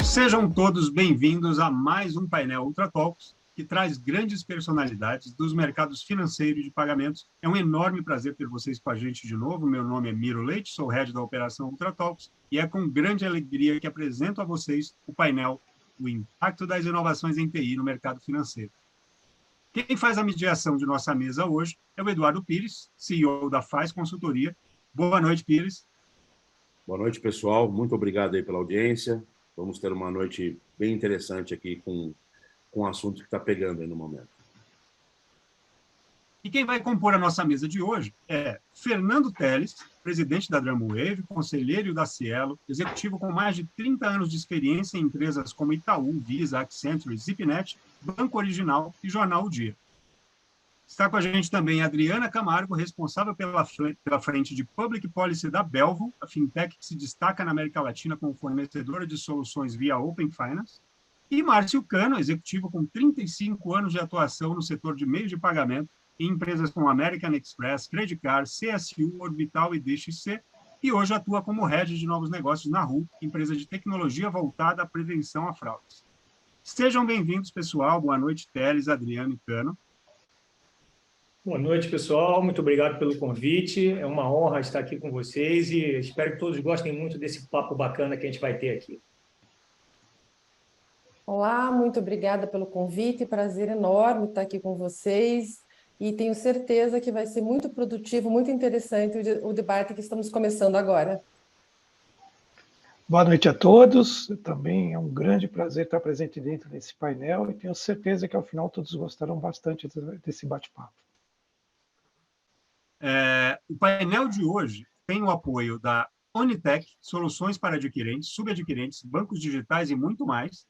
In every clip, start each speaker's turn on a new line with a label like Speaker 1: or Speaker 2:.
Speaker 1: Sejam todos bem-vindos a mais um painel Ultra Talks, que traz grandes personalidades dos mercados financeiros e de pagamentos. É um enorme prazer ter vocês com a gente de novo. Meu nome é Miro Leite, sou head da operação Ultra Talks, e é com grande alegria que apresento a vocês o painel O Impacto das Inovações em TI no Mercado Financeiro. Quem faz a mediação de nossa mesa hoje é o Eduardo Pires, CEO da Faz Consultoria. Boa noite, Pires.
Speaker 2: Boa noite, pessoal. Muito obrigado aí pela audiência. Vamos ter uma noite bem interessante aqui com um assunto que está pegando aí no momento.
Speaker 1: E quem vai compor a nossa mesa de hoje é Fernando Teles, presidente da Drumwave, conselheiro da Cielo, executivo com mais de 30 anos de experiência em empresas como Itaú, Visa, Accenture, Zipnet, Banco Original e Jornal O Dia. Está com a gente também a Adriana Camargo, responsável pela frente de Public Policy da Belvo, a fintech que se destaca na América Latina como fornecedora de soluções via Open Finance, e Márcio Cano, executivo com 35 anos de atuação no setor de meios de pagamento em empresas como American Express, Credit Card, CSU, Orbital e DXC, e hoje atua como head de novos negócios na RU, empresa de tecnologia voltada à prevenção a fraudes. Sejam bem-vindos, pessoal. Boa noite, Teles, Adriano e Cano.
Speaker 3: Boa noite, pessoal. Muito obrigado pelo convite. É uma honra estar aqui com vocês e espero que todos gostem muito desse papo bacana que a gente vai ter aqui.
Speaker 4: Olá, muito obrigada pelo convite. Prazer enorme estar aqui com vocês e tenho certeza que vai ser muito produtivo, muito interessante o debate que estamos começando agora.
Speaker 5: Boa noite a todos. Também é um grande prazer estar presente dentro desse painel e tenho certeza que ao final todos gostarão bastante desse bate-papo.
Speaker 1: O painel de hoje tem o apoio da Onitech, soluções para adquirentes, subadquirentes, bancos digitais e muito mais.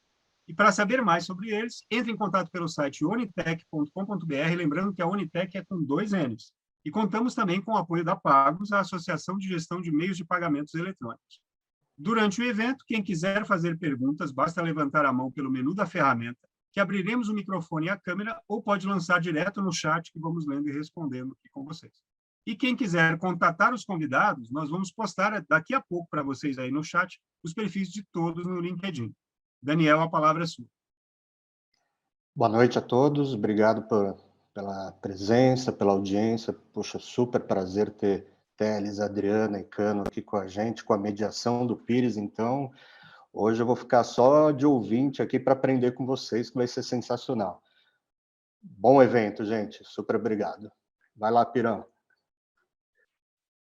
Speaker 1: E para saber mais sobre eles, entre em contato pelo site onitech.com.br, lembrando que a Onitech é com 2 N's. E contamos também com o apoio da Pagos, a Associação de Gestão de Meios de Pagamentos Eletrônicos. Durante o evento, quem quiser fazer perguntas, basta levantar a mão pelo menu da ferramenta, que abriremos o microfone e a câmera, ou pode lançar direto no chat, que vamos lendo e respondendo aqui com vocês. E quem quiser contatar os convidados, nós vamos postar daqui a pouco para vocês aí no chat os perfis de todos no LinkedIn. Daniel, a palavra é sua.
Speaker 6: Boa noite a todos, obrigado pela presença, pela audiência. Poxa, super prazer ter Teles, Adriana e Cano aqui com a gente, com a mediação do Pires. Então, hoje eu vou ficar só de ouvinte aqui para aprender com vocês, que vai ser sensacional. Bom evento, gente, super obrigado. Vai lá, Pirão.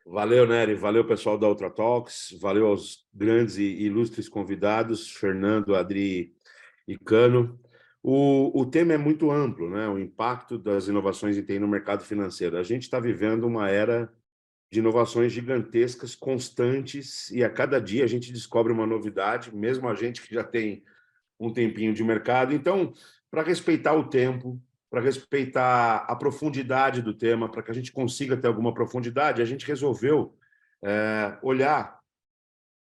Speaker 2: Valeu, Nery. Valeu, pessoal da Ultra Talks. Valeu aos grandes e ilustres convidados, Fernando, Adri e Cano. O tema é muito amplo, né? O impacto das inovações em TI no mercado financeiro. A gente está vivendo uma era de inovações gigantescas, constantes, e a cada dia a gente descobre uma novidade, mesmo a gente que já tem um tempinho de mercado. Então, para respeitar o tempo, para respeitar a profundidade do tema, para que a gente consiga ter alguma profundidade, a gente resolveu olhar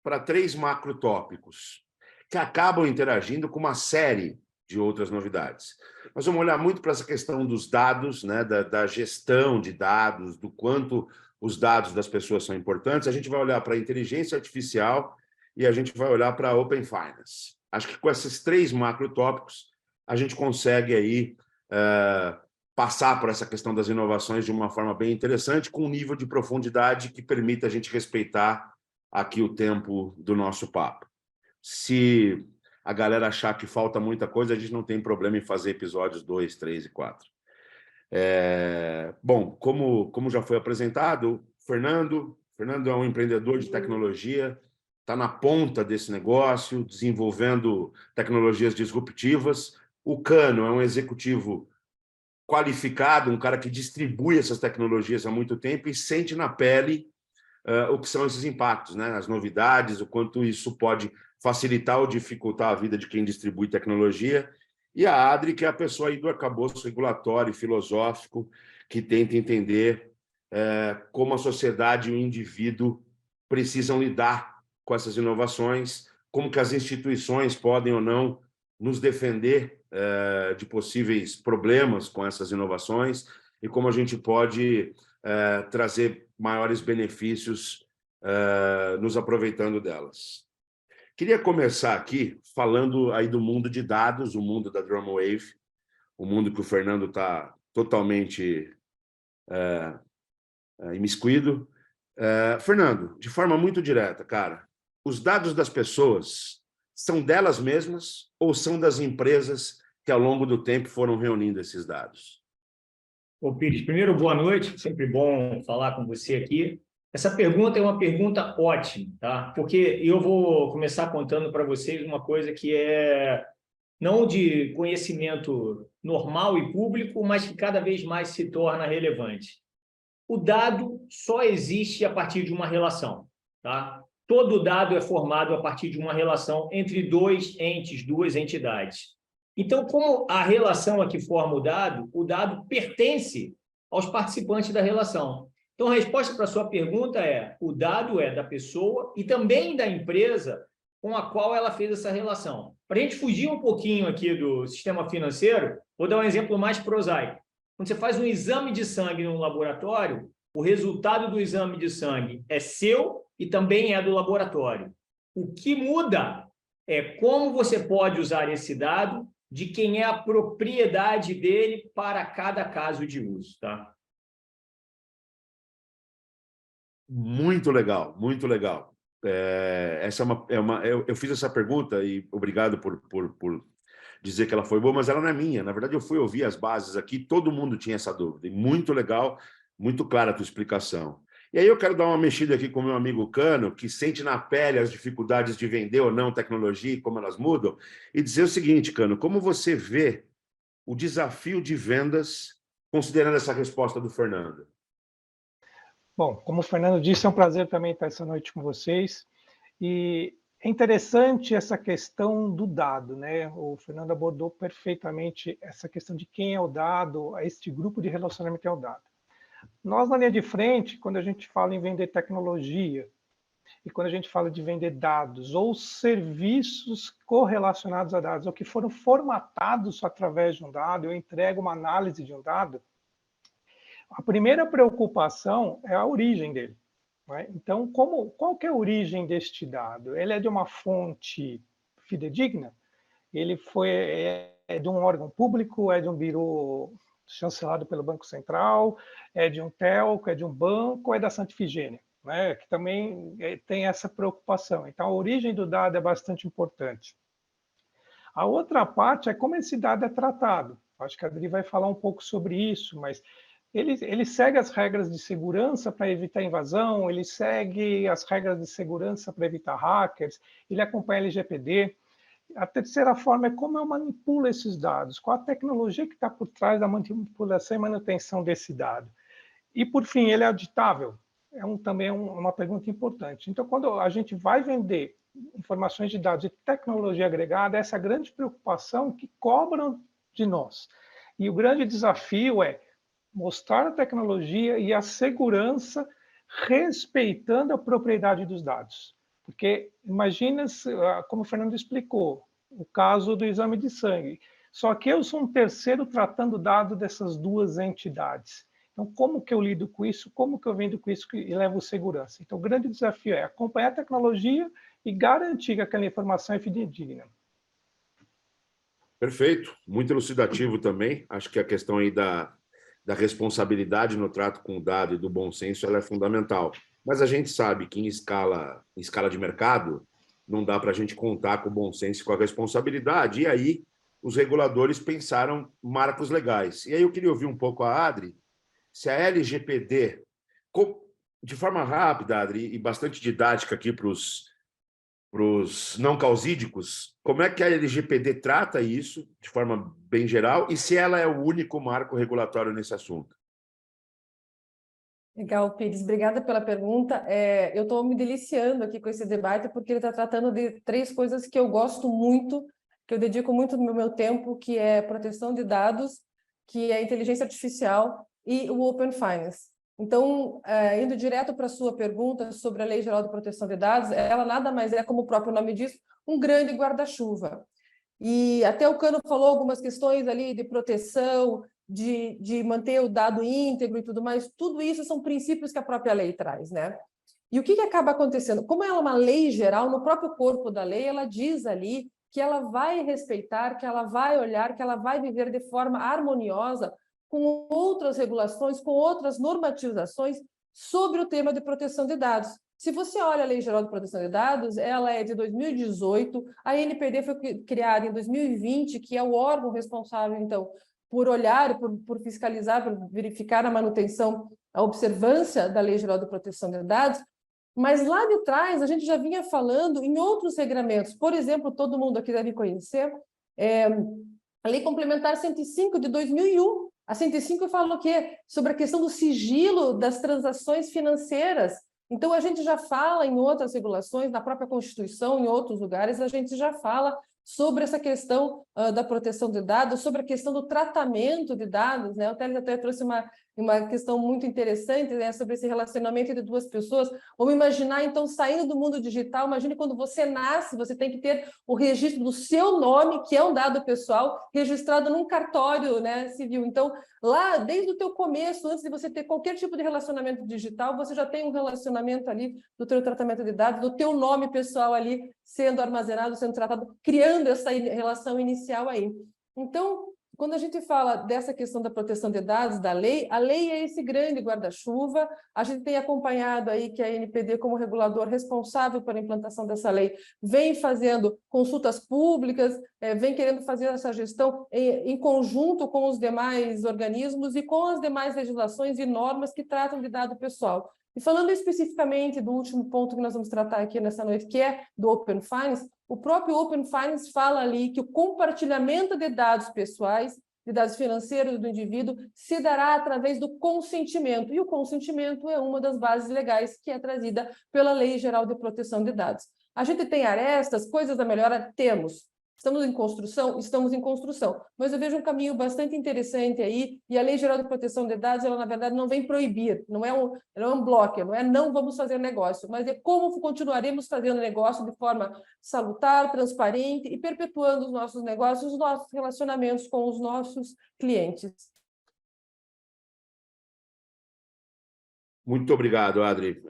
Speaker 2: para 3 macrotópicos que acabam interagindo com uma série de outras novidades. Nós vamos olhar muito para essa questão dos dados, né, da gestão de dados, do quanto os dados das pessoas são importantes. A gente vai olhar para a inteligência artificial e a gente vai olhar para a Open Finance. Acho que com esses 3 macrotópicos a gente consegue aí passar por essa questão das inovações de uma forma bem interessante, com um nível de profundidade que permita a gente respeitar aqui o tempo do nosso papo. Se a galera achar que falta muita coisa, a gente não tem problema em fazer episódios 2, 3 e 4. Bom, como já foi apresentado, Fernando é um empreendedor de tecnologia, está na ponta desse negócio, desenvolvendo tecnologias disruptivas. O Cano é um executivo qualificado, um cara que distribui essas tecnologias há muito tempo e sente na pele o que são esses impactos, né? As novidades, o quanto isso pode facilitar ou dificultar a vida de quem distribui tecnologia. E a Adri, que é a pessoa aí do arcabouço regulatório e filosófico, que tenta entender como a sociedade e o indivíduo precisam lidar com essas inovações, como que as instituições podem ou não nos defender de possíveis problemas com essas inovações e como a gente pode trazer maiores benefícios nos aproveitando delas. Queria começar aqui falando aí do mundo de dados, o mundo da DrumWave, o mundo que o Fernando está totalmente imiscuído. Fernando, de forma muito direta, cara, os dados das pessoas são delas mesmas ou são das empresas que ao longo do tempo foram reunindo esses dados?
Speaker 3: Ô, Pires, primeiro, boa noite, sempre bom falar com você aqui. Essa pergunta é uma pergunta ótima, tá? Porque eu vou começar contando para vocês uma coisa que é não de conhecimento normal e público, mas que cada vez mais se torna relevante. O dado só existe a partir de uma relação, tá? Todo dado é formado a partir de uma relação entre dois entes, duas entidades. Então, como a relação é que forma o dado pertence aos participantes da relação. Então, a resposta para a sua pergunta é: o dado é da pessoa e também da empresa com a qual ela fez essa relação. Para a gente fugir um pouquinho aqui do sistema financeiro, vou dar um exemplo mais prosaico. Quando você faz um exame de sangue no laboratório, o resultado do exame de sangue é seu e também é do laboratório. O que muda é como você pode usar esse dado, de quem é a propriedade dele para cada caso de uso, tá?
Speaker 2: Muito legal, muito legal. Essa eu fiz essa pergunta e obrigado por dizer que ela foi boa, mas ela não é minha. Na verdade, eu fui ouvir as bases aqui, todo mundo tinha essa dúvida. E muito legal, muito clara a tua explicação. E aí eu quero dar uma mexida aqui com o meu amigo Cano, que sente na pele as dificuldades de vender ou não tecnologia e como elas mudam, e dizer o seguinte, Cano, como você vê o desafio de vendas, considerando essa resposta do Fernando?
Speaker 5: Bom, como o Fernando disse, é um prazer também estar essa noite com vocês. E é interessante essa questão do dado, né? O Fernando abordou perfeitamente essa questão de quem é o dado, este grupo de relacionamento é o dado. Nós, na linha de frente, quando a gente fala em vender tecnologia, e quando a gente fala de vender dados ou serviços correlacionados a dados, ou que foram formatados através de um dado, eu entrego uma análise de um dado, a primeira preocupação é a origem dele. Né? Então, qual que é a origem deste dado? Ele é de uma fonte fidedigna? Ele é de um órgão público? É de um birô chancelado pelo Banco Central? É de um telco? É de um banco? Ou é da Santa Ifigênia? Né? Que também tem essa preocupação. Então, a origem do dado é bastante importante. A outra parte é como esse dado é tratado. Acho que a Adri vai falar um pouco sobre isso, mas ele segue as regras de segurança para evitar invasão, ele segue as regras de segurança para evitar hackers, ele acompanha LGPD. A terceira forma é como eu manipulo esses dados, qual a tecnologia que está por trás da manipulação e manutenção desse dado. E, por fim, ele é auditável? Também uma pergunta importante. Então, quando a gente vai vender informações de dados e tecnologia agregada, essa é a grande preocupação que cobram de nós. E o grande desafio é mostrar a tecnologia e a segurança respeitando a propriedade dos dados. Porque imagina, como o Fernando explicou, o caso do exame de sangue. Só que eu sou um terceiro tratando o dado dessas duas entidades. Então, como que eu lido com isso? Como que eu vendo com isso e levo segurança? Então, o grande desafio é acompanhar a tecnologia e garantir que aquela informação é fidedigna.
Speaker 2: Perfeito, muito elucidativo também. Acho que a questão aí da responsabilidade no trato com o dado e do bom senso ela é fundamental. Mas a gente sabe que em escala de mercado não dá para a gente contar com o bom senso e com a responsabilidade. E aí os reguladores pensaram marcos legais. E aí eu queria ouvir um pouco a Adri, se a LGPD, de forma rápida, Adri, e bastante didática aqui para os não causídicos, como é que a LGPD trata isso de forma bem geral e se ela é o único marco regulatório nesse assunto?
Speaker 4: Legal, Pires. Obrigada pela pergunta. Eu estou me deliciando aqui com esse debate porque ele está tratando de três coisas que eu gosto muito, que eu dedico muito no meu tempo, que é proteção de dados, que é inteligência artificial e o Open Finance. Então, indo direto para a sua pergunta sobre a Lei Geral de Proteção de Dados, ela nada mais é, como o próprio nome diz, um grande guarda-chuva. E até o Cano falou algumas questões ali de proteção, de manter o dado íntegro e tudo mais. Tudo isso são princípios que a própria lei traz, né? E o que acaba acontecendo? Como ela é uma lei geral, no próprio corpo da lei, ela diz ali que ela vai respeitar, que ela vai olhar, que ela vai viver de forma harmoniosa com outras regulações, com outras normatizações sobre o tema de proteção de dados. Se você olha a Lei Geral de Proteção de Dados, ela é de 2018, a NPD foi criada em 2020, que é o órgão responsável, então, por olhar, por fiscalizar, por verificar a manutenção, a observância da Lei Geral de Proteção de Dados, mas lá de trás a gente já vinha falando em outros regramentos. Por exemplo, todo mundo aqui deve conhecer, a Lei Complementar 105 de 2001. A 105 fala o quê? Sobre a questão do sigilo das transações financeiras. Então, a gente já fala em outras regulações, na própria Constituição, em outros lugares, a gente já fala sobre essa questão da proteção de dados, sobre a questão do tratamento de dados, né? O Teles até trouxe uma questão muito interessante, né, sobre esse relacionamento entre duas pessoas. Vamos imaginar, então, saindo do mundo digital, imagine quando você nasce, você tem que ter o registro do seu nome, que é um dado pessoal, registrado num cartório, né, civil. Então, lá, desde o teu começo, antes de você ter qualquer tipo de relacionamento digital, você já tem um relacionamento ali do teu tratamento de dados, do teu nome pessoal ali sendo armazenado, sendo tratado, criando essa relação inicial aí. Então, quando a gente fala dessa questão da proteção de dados, da lei, a lei é esse grande guarda-chuva. A gente tem acompanhado aí que a NPD, como regulador responsável pela implantação dessa lei, vem fazendo consultas públicas, vem querendo fazer essa gestão em conjunto com os demais organismos e com as demais legislações e normas que tratam de dado pessoal. E falando especificamente do último ponto que nós vamos tratar aqui nessa noite, que é do Open Finance, o próprio Open Finance fala ali que o compartilhamento de dados pessoais, de dados financeiros do indivíduo, se dará através do consentimento. E o consentimento é uma das bases legais que é trazida pela Lei Geral de Proteção de Dados. A gente tem arestas, coisas da melhora? Temos. Estamos em construção? Estamos em construção. Mas eu vejo um caminho bastante interessante aí, e a Lei Geral de Proteção de Dados, ela, na verdade, não vem proibir, não é um bloco, não vamos fazer negócio, mas é como continuaremos fazendo negócio de forma salutar, transparente e perpetuando os nossos negócios, os nossos relacionamentos com os nossos clientes.
Speaker 2: Muito obrigado, Adri.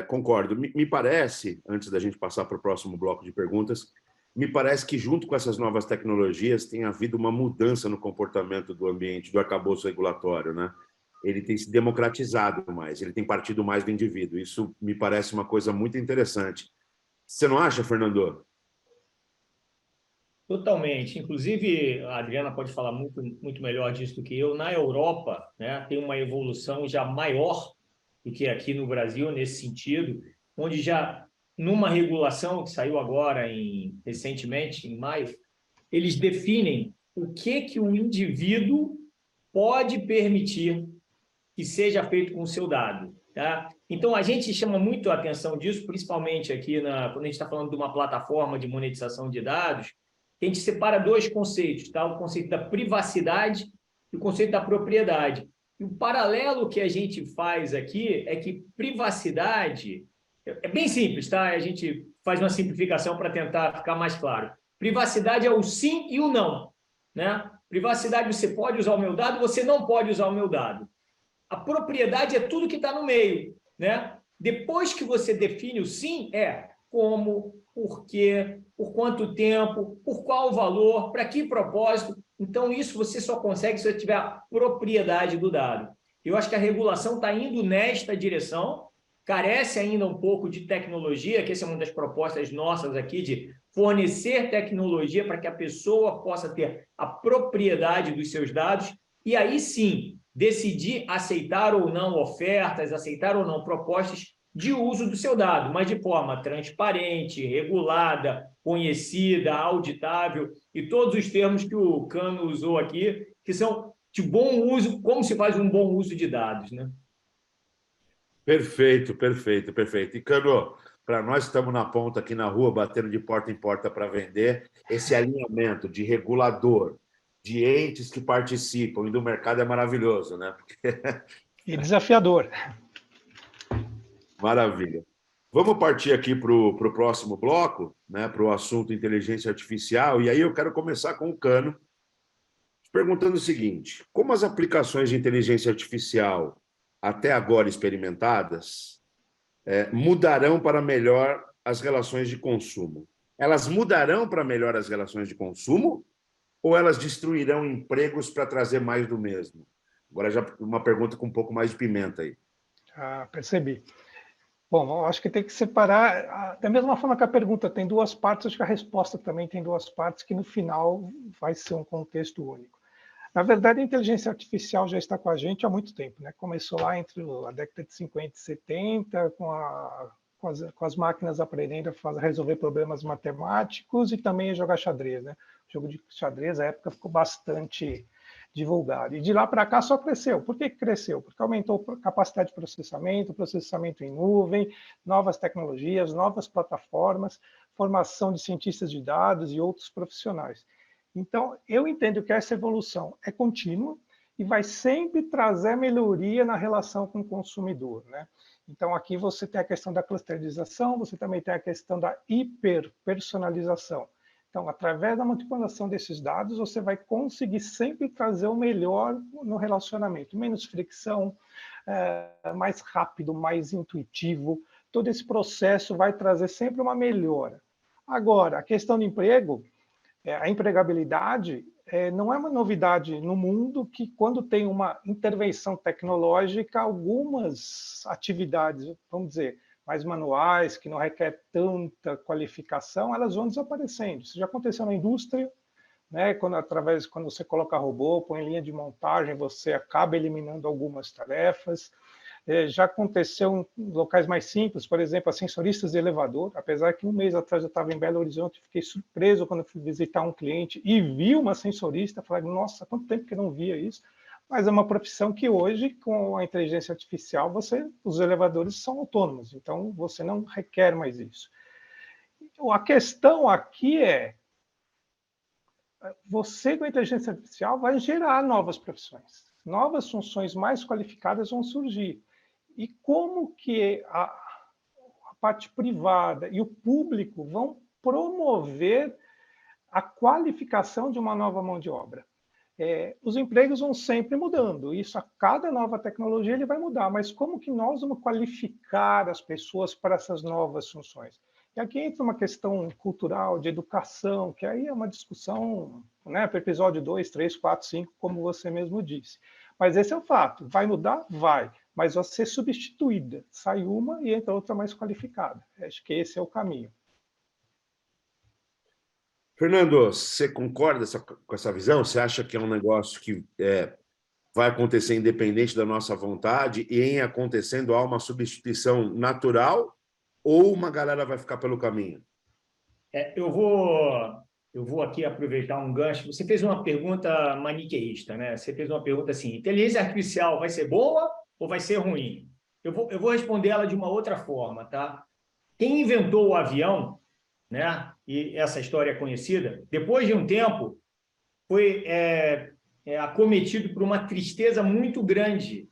Speaker 2: Concordo. Me parece, antes da gente passar para o próximo bloco de perguntas, me parece que, junto com essas novas tecnologias, tem havido uma mudança no comportamento do ambiente, do arcabouço regulatório, né? Ele tem se democratizado mais, ele tem partido mais do indivíduo. Isso me parece uma coisa muito interessante. Você não acha, Fernando?
Speaker 3: Totalmente. Inclusive, a Adriana pode falar muito melhor disso do que eu. Na Europa, né, tem uma evolução já maior do que aqui no Brasil, nesse sentido, onde já, numa regulação que saiu agora, recentemente, em maio, eles definem o que o indivíduo pode permitir que seja feito com o seu dado. Tá? Então, a gente chama muito a atenção disso, principalmente aqui quando a gente está falando de uma plataforma de monetização de dados, a gente separa dois conceitos, tá? O conceito da privacidade e o conceito da propriedade. E o paralelo que a gente faz aqui é que privacidade é bem simples, tá? A gente faz uma simplificação para tentar ficar mais claro. Privacidade é o sim e o não, né? Privacidade, você pode usar o meu dado, você não pode usar o meu dado. A propriedade é tudo que está no meio, né? Depois que você define o sim, como, por quê, por quanto tempo, por qual valor, para que propósito. Então, isso você só consegue se você tiver a propriedade do dado. Eu acho que a regulação está indo nesta direção, carece ainda um pouco de tecnologia, que essa é uma das propostas nossas aqui, de fornecer tecnologia para que a pessoa possa ter a propriedade dos seus dados e aí sim decidir aceitar ou não ofertas, aceitar ou não propostas de uso do seu dado, mas de forma transparente, regulada, conhecida, auditável e todos os termos que o Cano usou aqui, que são de bom uso, como se faz um bom uso de dados, né?
Speaker 2: Perfeito, perfeito, perfeito. E, Cano, para nós que estamos na ponta aqui na rua, batendo de porta em porta para vender, esse alinhamento de regulador, de entes que participam e do mercado é maravilhoso, né? Porque
Speaker 5: E desafiador.
Speaker 2: Maravilha. Vamos partir aqui para o próximo bloco, né, para o assunto inteligência artificial, e aí eu quero começar com o Cano, perguntando o seguinte: como as aplicações de inteligência artificial até agora experimentadas mudarão para melhor as relações de consumo? Elas mudarão para melhor as relações de consumo ou elas destruirão empregos para trazer mais do mesmo? Agora já uma pergunta com um pouco mais de pimenta aí.
Speaker 5: Ah, percebi. Bom, eu acho que tem que separar, da mesma forma que a pergunta tem duas partes, acho que a resposta também tem duas partes, que no final vai ser um contexto único. Na verdade, a inteligência artificial já está com a gente há muito tempo, né? Começou lá entre a década de 50 e 70, com as máquinas aprendendo a resolver problemas matemáticos e também a jogar xadrez, né? O jogo de xadrez, na época, ficou bastante divulgado. E de lá para cá só cresceu. Por que cresceu? Porque aumentou a capacidade de processamento em nuvem, novas tecnologias, novas plataformas, formação de cientistas de dados e outros profissionais. Então, eu entendo que essa evolução é contínua e vai sempre trazer melhoria na relação com o consumidor, né? Então, aqui você tem a questão da clusterização, você também tem a questão da hiperpersonalização. Então, através da manipulação desses dados, você vai conseguir sempre trazer o melhor no relacionamento. Menos fricção, mais rápido, mais intuitivo. Todo esse processo vai trazer sempre uma melhora. Agora, a questão do emprego, a empregabilidade, não é uma novidade no mundo que, quando tem uma intervenção tecnológica, algumas atividades, vamos dizer, mais manuais, que não requer tanta qualificação, elas vão desaparecendo. Isso já aconteceu na indústria, né? Quando você coloca robô, põe linha de montagem, você acaba eliminando algumas tarefas. Já aconteceu em locais mais simples, por exemplo, ascensoristas de elevador, apesar que um mês atrás eu estava em Belo Horizonte e fiquei surpreso quando fui visitar um cliente e vi uma ascensorista, falei, nossa, quanto tempo que eu não via isso. Mas é uma profissão que hoje, com a inteligência artificial, os elevadores são autônomos, então você não requer mais isso. A questão aqui é, você com a inteligência artificial vai gerar novas profissões, novas funções mais qualificadas vão surgir. E como que a parte privada e o público vão promover a qualificação de uma nova mão de obra? Os empregos vão sempre mudando, isso a cada nova tecnologia ele vai mudar, mas como que nós vamos qualificar as pessoas para essas novas funções? E aqui entra uma questão cultural, de educação, que aí é uma discussão, né, para o episódio 2, 3, 4, 5, como você mesmo disse. Mas esse é o fato, vai mudar? Vai, mas vai ser substituída, sai uma e entra outra mais qualificada. Acho que esse é o caminho.
Speaker 2: Fernando, você concorda com essa visão? Você acha que é um negócio que vai acontecer independente da nossa vontade e, em acontecendo, há uma substituição natural ou uma galera vai ficar pelo caminho?
Speaker 3: Eu vou aqui aproveitar um gancho. Você fez uma pergunta maniqueísta, né? Você fez uma pergunta assim, inteligência artificial vai ser boa ou vai ser ruim? Eu vou responder ela de uma outra forma, tá? Quem inventou o avião, né? E essa história é conhecida, depois de um tempo, foi acometido por uma tristeza muito grande,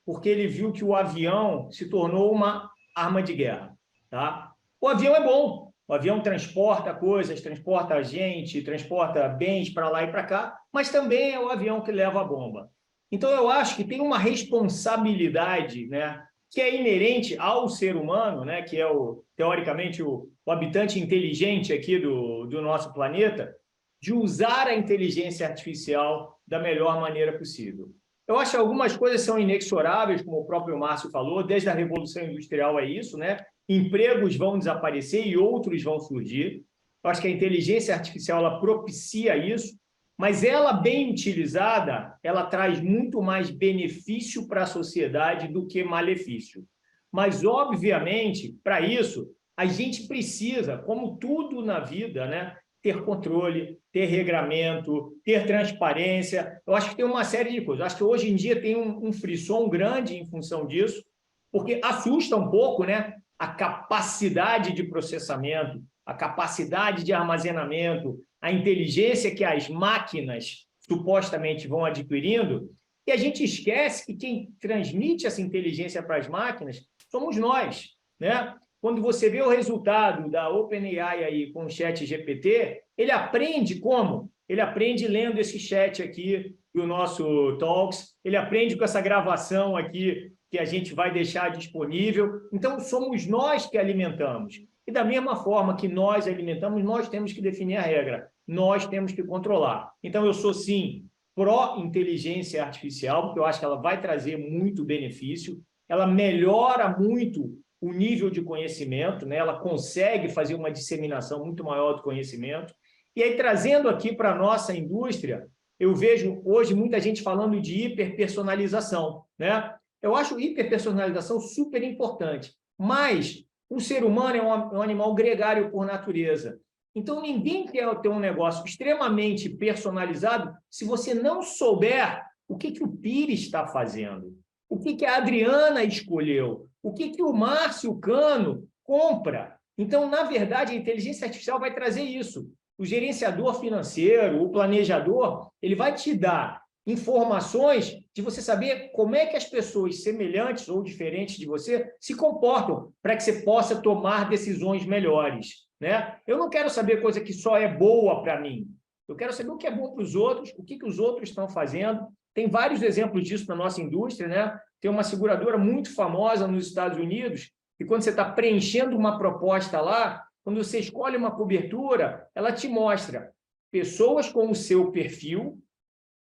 Speaker 3: porque ele viu que o avião se tornou uma arma de guerra. Tá? O avião é bom, o avião transporta coisas, transporta gente, transporta bens para lá e para cá, mas também é o avião que leva a bomba. Então, eu acho que tem uma responsabilidade, né, que é inerente ao ser humano, né, que é, teoricamente, o habitante inteligente aqui do nosso planeta, de usar a inteligência artificial da melhor maneira possível. Eu acho que algumas coisas são inexoráveis, como o próprio Márcio falou, desde a Revolução Industrial é isso, né? Empregos vão desaparecer e outros vão surgir. Eu acho que a inteligência artificial ela propicia isso, mas ela, bem utilizada, ela traz muito mais benefício para a sociedade do que malefício. Mas, obviamente, para isso, a gente precisa, como tudo na vida, né, ter controle, ter regramento, ter transparência. Eu acho que tem uma série de coisas. Eu acho que hoje em dia tem um frisson grande em função disso, porque assusta um pouco, né, a capacidade de processamento, a capacidade de armazenamento, a inteligência que as máquinas supostamente vão adquirindo, E a gente esquece que quem transmite essa inteligência para as máquinas somos nós, né? Quando você vê o resultado da OpenAI aí com o chat GPT, ele aprende como? Ele aprende lendo esse chat aqui do nosso Talks, ele aprende com essa gravação aqui que a gente vai deixar disponível. Então, somos nós que alimentamos. E da mesma forma que nós alimentamos, nós temos que definir a regra, nós temos que controlar. Então, eu sou, sim, pró-inteligência artificial, porque eu acho que ela vai trazer muito benefício, ela melhora muito o nível de conhecimento, né? Ela consegue fazer uma disseminação muito maior do conhecimento. E aí, trazendo aqui para a nossa indústria, eu vejo hoje muita gente falando de hiperpersonalização, né? Eu acho hiperpersonalização super importante, mas o ser humano é um animal gregário por natureza. Então, ninguém quer ter um negócio extremamente personalizado se você não souber o que o Pires está fazendo, o que a Adriana escolheu, o que o Márcio Cano compra. Então, na verdade, a inteligência artificial vai trazer isso. O gerenciador financeiro, o planejador, ele vai te dar informações de você saber como é que as pessoas semelhantes ou diferentes de você se comportam para que você possa tomar decisões melhores, né? Eu não quero saber coisa que só é boa para mim. Eu quero saber o que é bom para os outros, o que os outros estão fazendo. Tem vários exemplos disso na nossa indústria, né? Tem uma seguradora muito famosa nos Estados Unidos e quando você está preenchendo uma proposta lá, quando você escolhe uma cobertura, ela te mostra pessoas com o seu perfil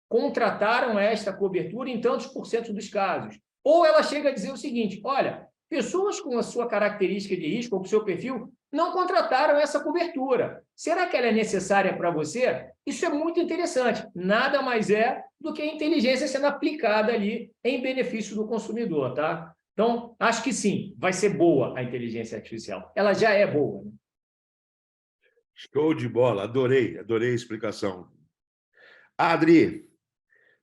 Speaker 3: contrataram esta cobertura em tantos % dos casos. Ou ela chega a dizer o seguinte, olha, pessoas com a sua característica de risco ou com o seu perfil não contrataram essa cobertura. Será que ela é necessária para você? Isso é muito interessante. Nada mais é do que a inteligência sendo aplicada ali em benefício do consumidor, tá? Então, acho que sim, vai ser boa a inteligência artificial. Ela já é boa, né?
Speaker 2: Show de bola, adorei a explicação. Adri,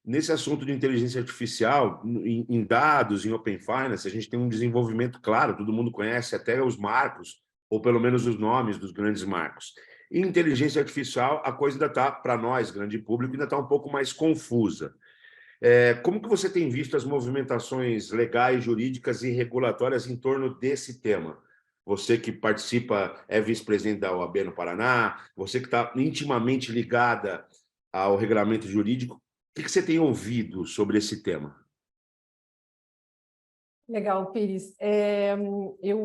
Speaker 2: nesse assunto de inteligência artificial, em dados, em Open Finance, a gente tem um desenvolvimento claro, todo mundo conhece até os marcos, ou pelo menos os nomes dos grandes marcos. Em inteligência artificial, a coisa ainda está, para nós, grande público, ainda está um pouco mais confusa. Como que você tem visto as movimentações legais, jurídicas e regulatórias em torno desse tema? Você que participa, é vice-presidente da OAB no Paraná, você que está intimamente ligada ao regulamento jurídico, o que você tem ouvido sobre esse tema?
Speaker 4: Legal, Pires. Eu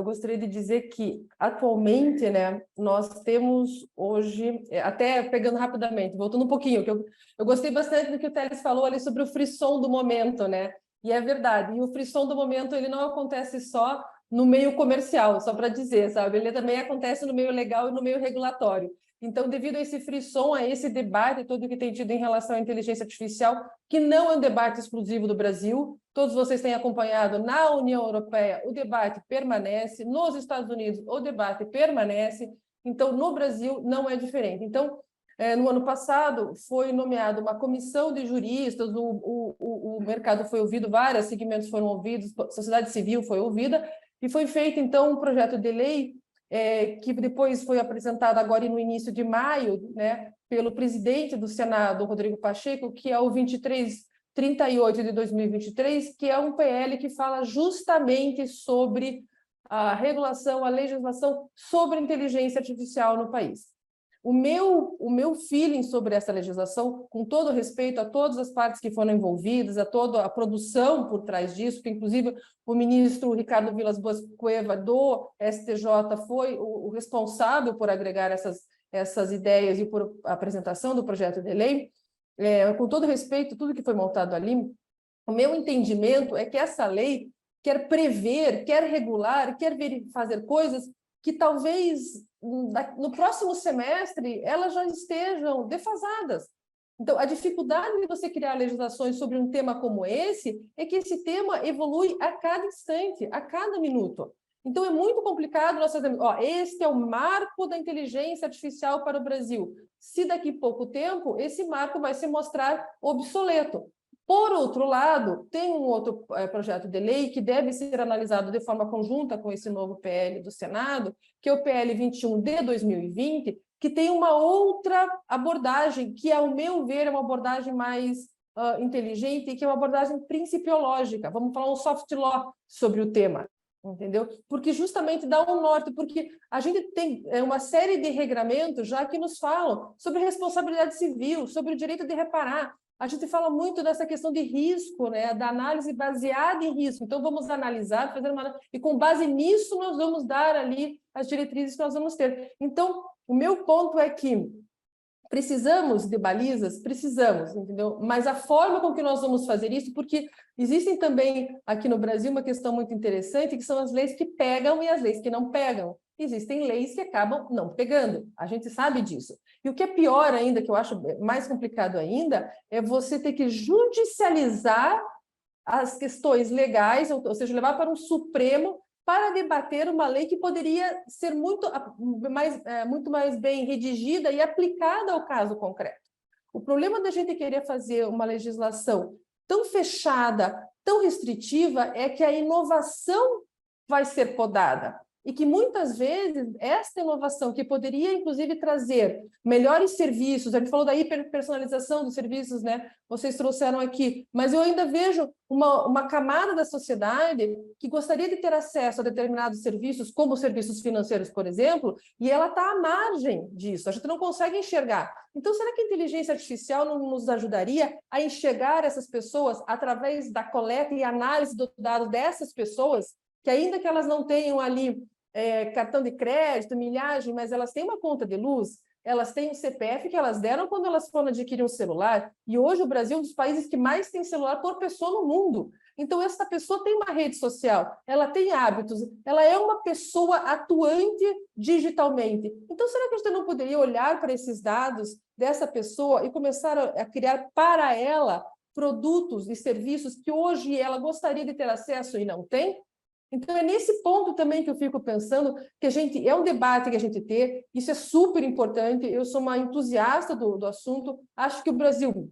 Speaker 4: gostaria de dizer que, atualmente, né, nós temos hoje, até pegando rapidamente, voltando um pouquinho, que eu gostei bastante do que o Teles falou ali sobre o frisson do momento, né? E é verdade, e o frisson do momento, ele não acontece só no meio comercial, só para dizer, sabe? Ele também acontece no meio legal e no meio regulatório. Então, devido a esse frisson, a esse debate todo que tem tido em relação à inteligência artificial, que não é um debate exclusivo do Brasil, todos vocês têm acompanhado na União Europeia, o debate permanece, nos Estados Unidos, o debate permanece, então, no Brasil, não é diferente. Então, no ano passado, foi nomeada uma comissão de juristas, o mercado foi ouvido, vários segmentos foram ouvidos, a sociedade civil foi ouvida, e foi feito, então, um projeto de lei que depois foi apresentado agora no início de maio, né, pelo presidente do Senado, Rodrigo Pacheco, que é o 2338 de 2023, que é um PL que fala justamente sobre a regulação, a legislação sobre inteligência artificial no país. O meu feeling sobre essa legislação, com todo respeito a todas as partes que foram envolvidas, a toda a produção por trás disso, que inclusive o ministro Ricardo Vilas Boas Cueva do STJ foi o responsável por agregar essas ideias e por apresentação do projeto de lei, com todo respeito a tudo que foi montado ali, o meu entendimento é que essa lei quer prever, quer regular, quer fazer coisas que talvez no próximo semestre elas já estejam defasadas. Então, a dificuldade de você criar legislações sobre um tema como esse é que esse tema evolui a cada instante, a cada minuto. Então, é muito complicado nós fazermos, este é o marco da inteligência artificial para o Brasil. Se daqui a pouco tempo esse marco vai se mostrar obsoleto. Por outro lado, tem um outro projeto de lei que deve ser analisado de forma conjunta com esse novo PL do Senado, que é o PL 21 de 2020, que tem uma outra abordagem, que, ao meu ver, é uma abordagem mais inteligente, que é uma abordagem principiológica. Vamos falar um soft law sobre o tema, entendeu? Porque justamente dá um norte, porque a gente tem uma série de regramentos já que nos falam sobre responsabilidade civil, sobre o direito de reparar. A gente fala muito dessa questão de risco, né? Da análise baseada em risco. Então, vamos analisar, e com base nisso nós vamos dar ali as diretrizes que nós vamos ter. Então, o meu ponto é que precisamos de balizas? Precisamos, entendeu? Mas a forma com que nós vamos fazer isso, porque existem também aqui no Brasil uma questão muito interessante, que são as leis que pegam e as leis que não pegam. Existem leis que acabam não pegando, a gente sabe disso. E o que é pior ainda, que eu acho mais complicado ainda, é você ter que judicializar as questões legais, ou seja, levar para um Supremo para debater uma lei que poderia ser muito mais bem redigida e aplicada ao caso concreto. O problema da gente querer fazer uma legislação tão fechada, tão restritiva, é que a inovação vai ser podada. E que, muitas vezes, esta inovação, que poderia, inclusive, trazer melhores serviços, a gente falou da hiperpersonalização dos serviços, né? Vocês trouxeram aqui, mas eu ainda vejo uma camada da sociedade que gostaria de ter acesso a determinados serviços, como serviços financeiros, por exemplo, e ela está à margem disso, a gente não consegue enxergar. Então, será que a inteligência artificial não nos ajudaria a enxergar essas pessoas através da coleta e análise do dado dessas pessoas, que ainda que elas não tenham ali cartão de crédito, milhagem, mas elas têm uma conta de luz, elas têm um CPF que elas deram quando elas foram adquirir um celular, e hoje o Brasil é um dos países que mais tem celular por pessoa no mundo. Então, essa pessoa tem uma rede social, ela tem hábitos, ela é uma pessoa atuante digitalmente. Então, será que a gente não poderia olhar para esses dados dessa pessoa e começar a criar para ela produtos e serviços que hoje ela gostaria de ter acesso e não tem? Então, é nesse ponto também que eu fico pensando que é um debate que a gente tem, isso é super importante, eu sou uma entusiasta do assunto, acho que o Brasil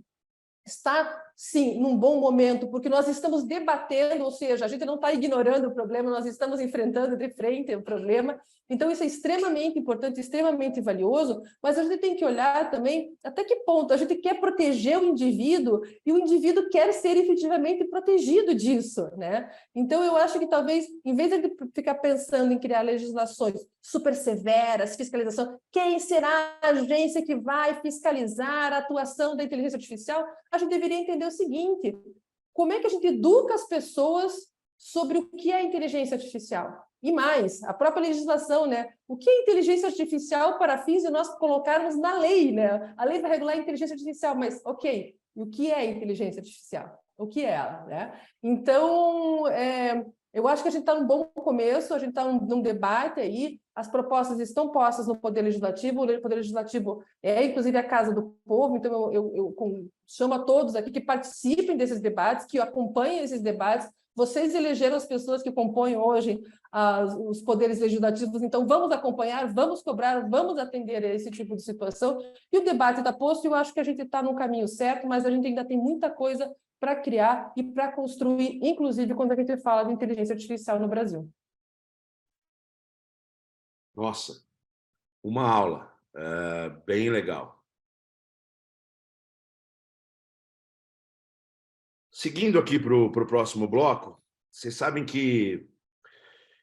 Speaker 4: está, sim, num bom momento, porque nós estamos debatendo, ou seja, a gente não está ignorando o problema, nós estamos enfrentando de frente o problema. Então, isso é extremamente importante, extremamente valioso, mas a gente tem que olhar também até que ponto a gente quer proteger o indivíduo e o indivíduo quer ser efetivamente protegido disso, né? Então, eu acho que talvez, em vez de ficar pensando em criar legislações super severas, fiscalização, quem será a agência que vai fiscalizar a atuação da inteligência artificial? A gente deveria entender o seguinte: como é que a gente educa as pessoas sobre o que é inteligência artificial? E mais, a própria legislação, né? O que é inteligência artificial para fins de nós colocarmos na lei, né? A lei vai regular a inteligência artificial, mas, ok, e o que é inteligência artificial? O que é ela, né? Então, eu acho que a gente está num bom começo, a gente está num debate aí, as propostas estão postas no Poder Legislativo, o Poder Legislativo é, inclusive, a Casa do Povo, então eu chamo a todos aqui que participem desses debates, que acompanhem esses debates. Vocês elegeram as pessoas que compõem hoje os poderes legislativos, então vamos acompanhar, vamos cobrar, vamos atender a esse tipo de situação. E o debate está posto, e eu acho que a gente está no caminho certo, mas a gente ainda tem muita coisa para criar e para construir, inclusive quando a gente fala de inteligência artificial no Brasil.
Speaker 2: Nossa, uma aula bem legal. Seguindo aqui para o próximo bloco, vocês sabem que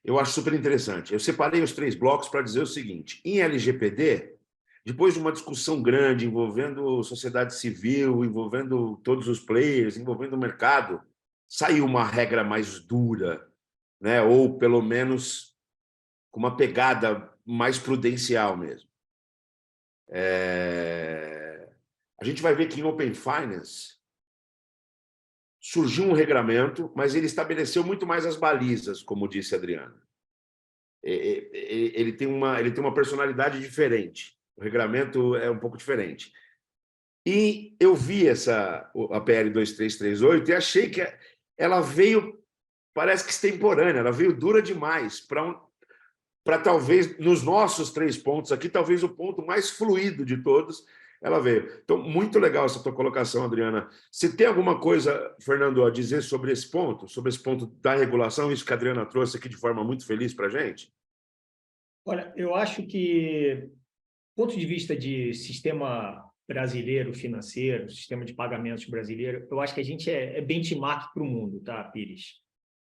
Speaker 2: eu acho super interessante. Eu separei os 3 blocos para dizer o seguinte: em LGPD, depois de uma discussão grande envolvendo sociedade civil, envolvendo todos os players, envolvendo o mercado, saiu uma regra mais dura, né? Ou pelo menos com uma pegada mais prudencial mesmo. A gente vai ver que em Open Finance surgiu um regramento, mas ele estabeleceu muito mais as balizas, como disse a Adriana. Ele tem uma personalidade diferente. O regramento é um pouco diferente. E eu vi a PL 2338 e achei que ela veio, parece que extemporânea, ela veio dura demais para talvez, nos nossos 3 pontos aqui, talvez o ponto mais fluido de todos, ela veio. Então, muito legal essa tua colocação, Adriana. Você tem alguma coisa, Fernando, a dizer sobre esse ponto da regulação, isso que a Adriana trouxe aqui de forma muito feliz para a gente?
Speaker 3: Olha, eu acho que, do ponto de vista de sistema brasileiro financeiro, sistema de pagamentos brasileiro, eu acho que a gente é benchmark para o mundo, tá, Pires?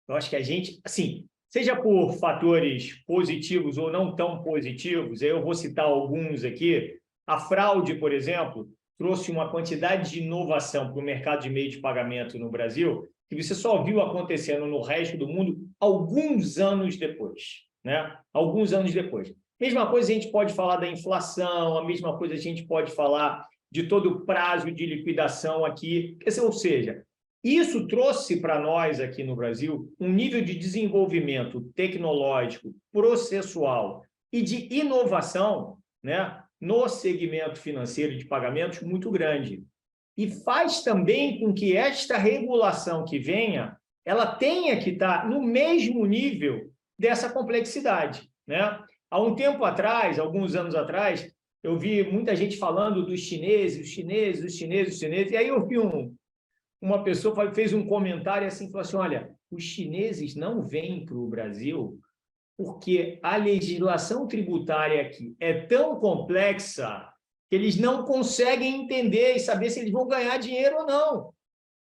Speaker 3: Eu acho que a gente, assim, seja por fatores positivos ou não tão positivos, eu vou citar alguns aqui. A fraude, por exemplo, trouxe uma quantidade de inovação para o mercado de meio de pagamento no Brasil que você só viu acontecendo no resto do mundo alguns anos depois, né? Alguns anos depois. Mesma coisa a gente pode falar da inflação, a mesma coisa a gente pode falar de todo o prazo de liquidação aqui. Ou seja, isso trouxe para nós aqui no Brasil um nível de desenvolvimento tecnológico, processual e de inovação, né, no segmento financeiro de pagamentos muito grande. E faz também com que esta regulação que venha, ela tenha que estar no mesmo nível dessa complexidade, né? Há um tempo atrás, alguns anos atrás, eu vi muita gente falando dos chineses, e aí eu vi uma pessoa fez um comentário assim, falou assim, olha, os chineses não vêm para o Brasil porque a legislação tributária aqui é tão complexa que eles não conseguem entender e saber se eles vão ganhar dinheiro ou não,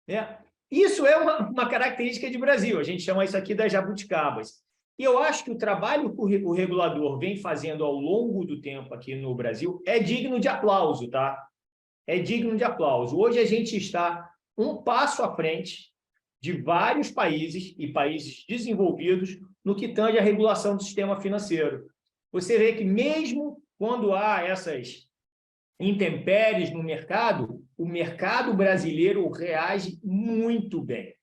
Speaker 3: né? Isso é uma característica de Brasil, a gente chama isso aqui das jabuticabas. E eu acho que o trabalho que o regulador vem fazendo ao longo do tempo aqui no Brasil é digno de aplauso, tá? É digno de aplauso. Hoje a gente está um passo à frente de vários países e países desenvolvidos no que tange à regulação do sistema financeiro. Você vê que mesmo quando há essas intempéries no mercado, o mercado brasileiro reage muito bem.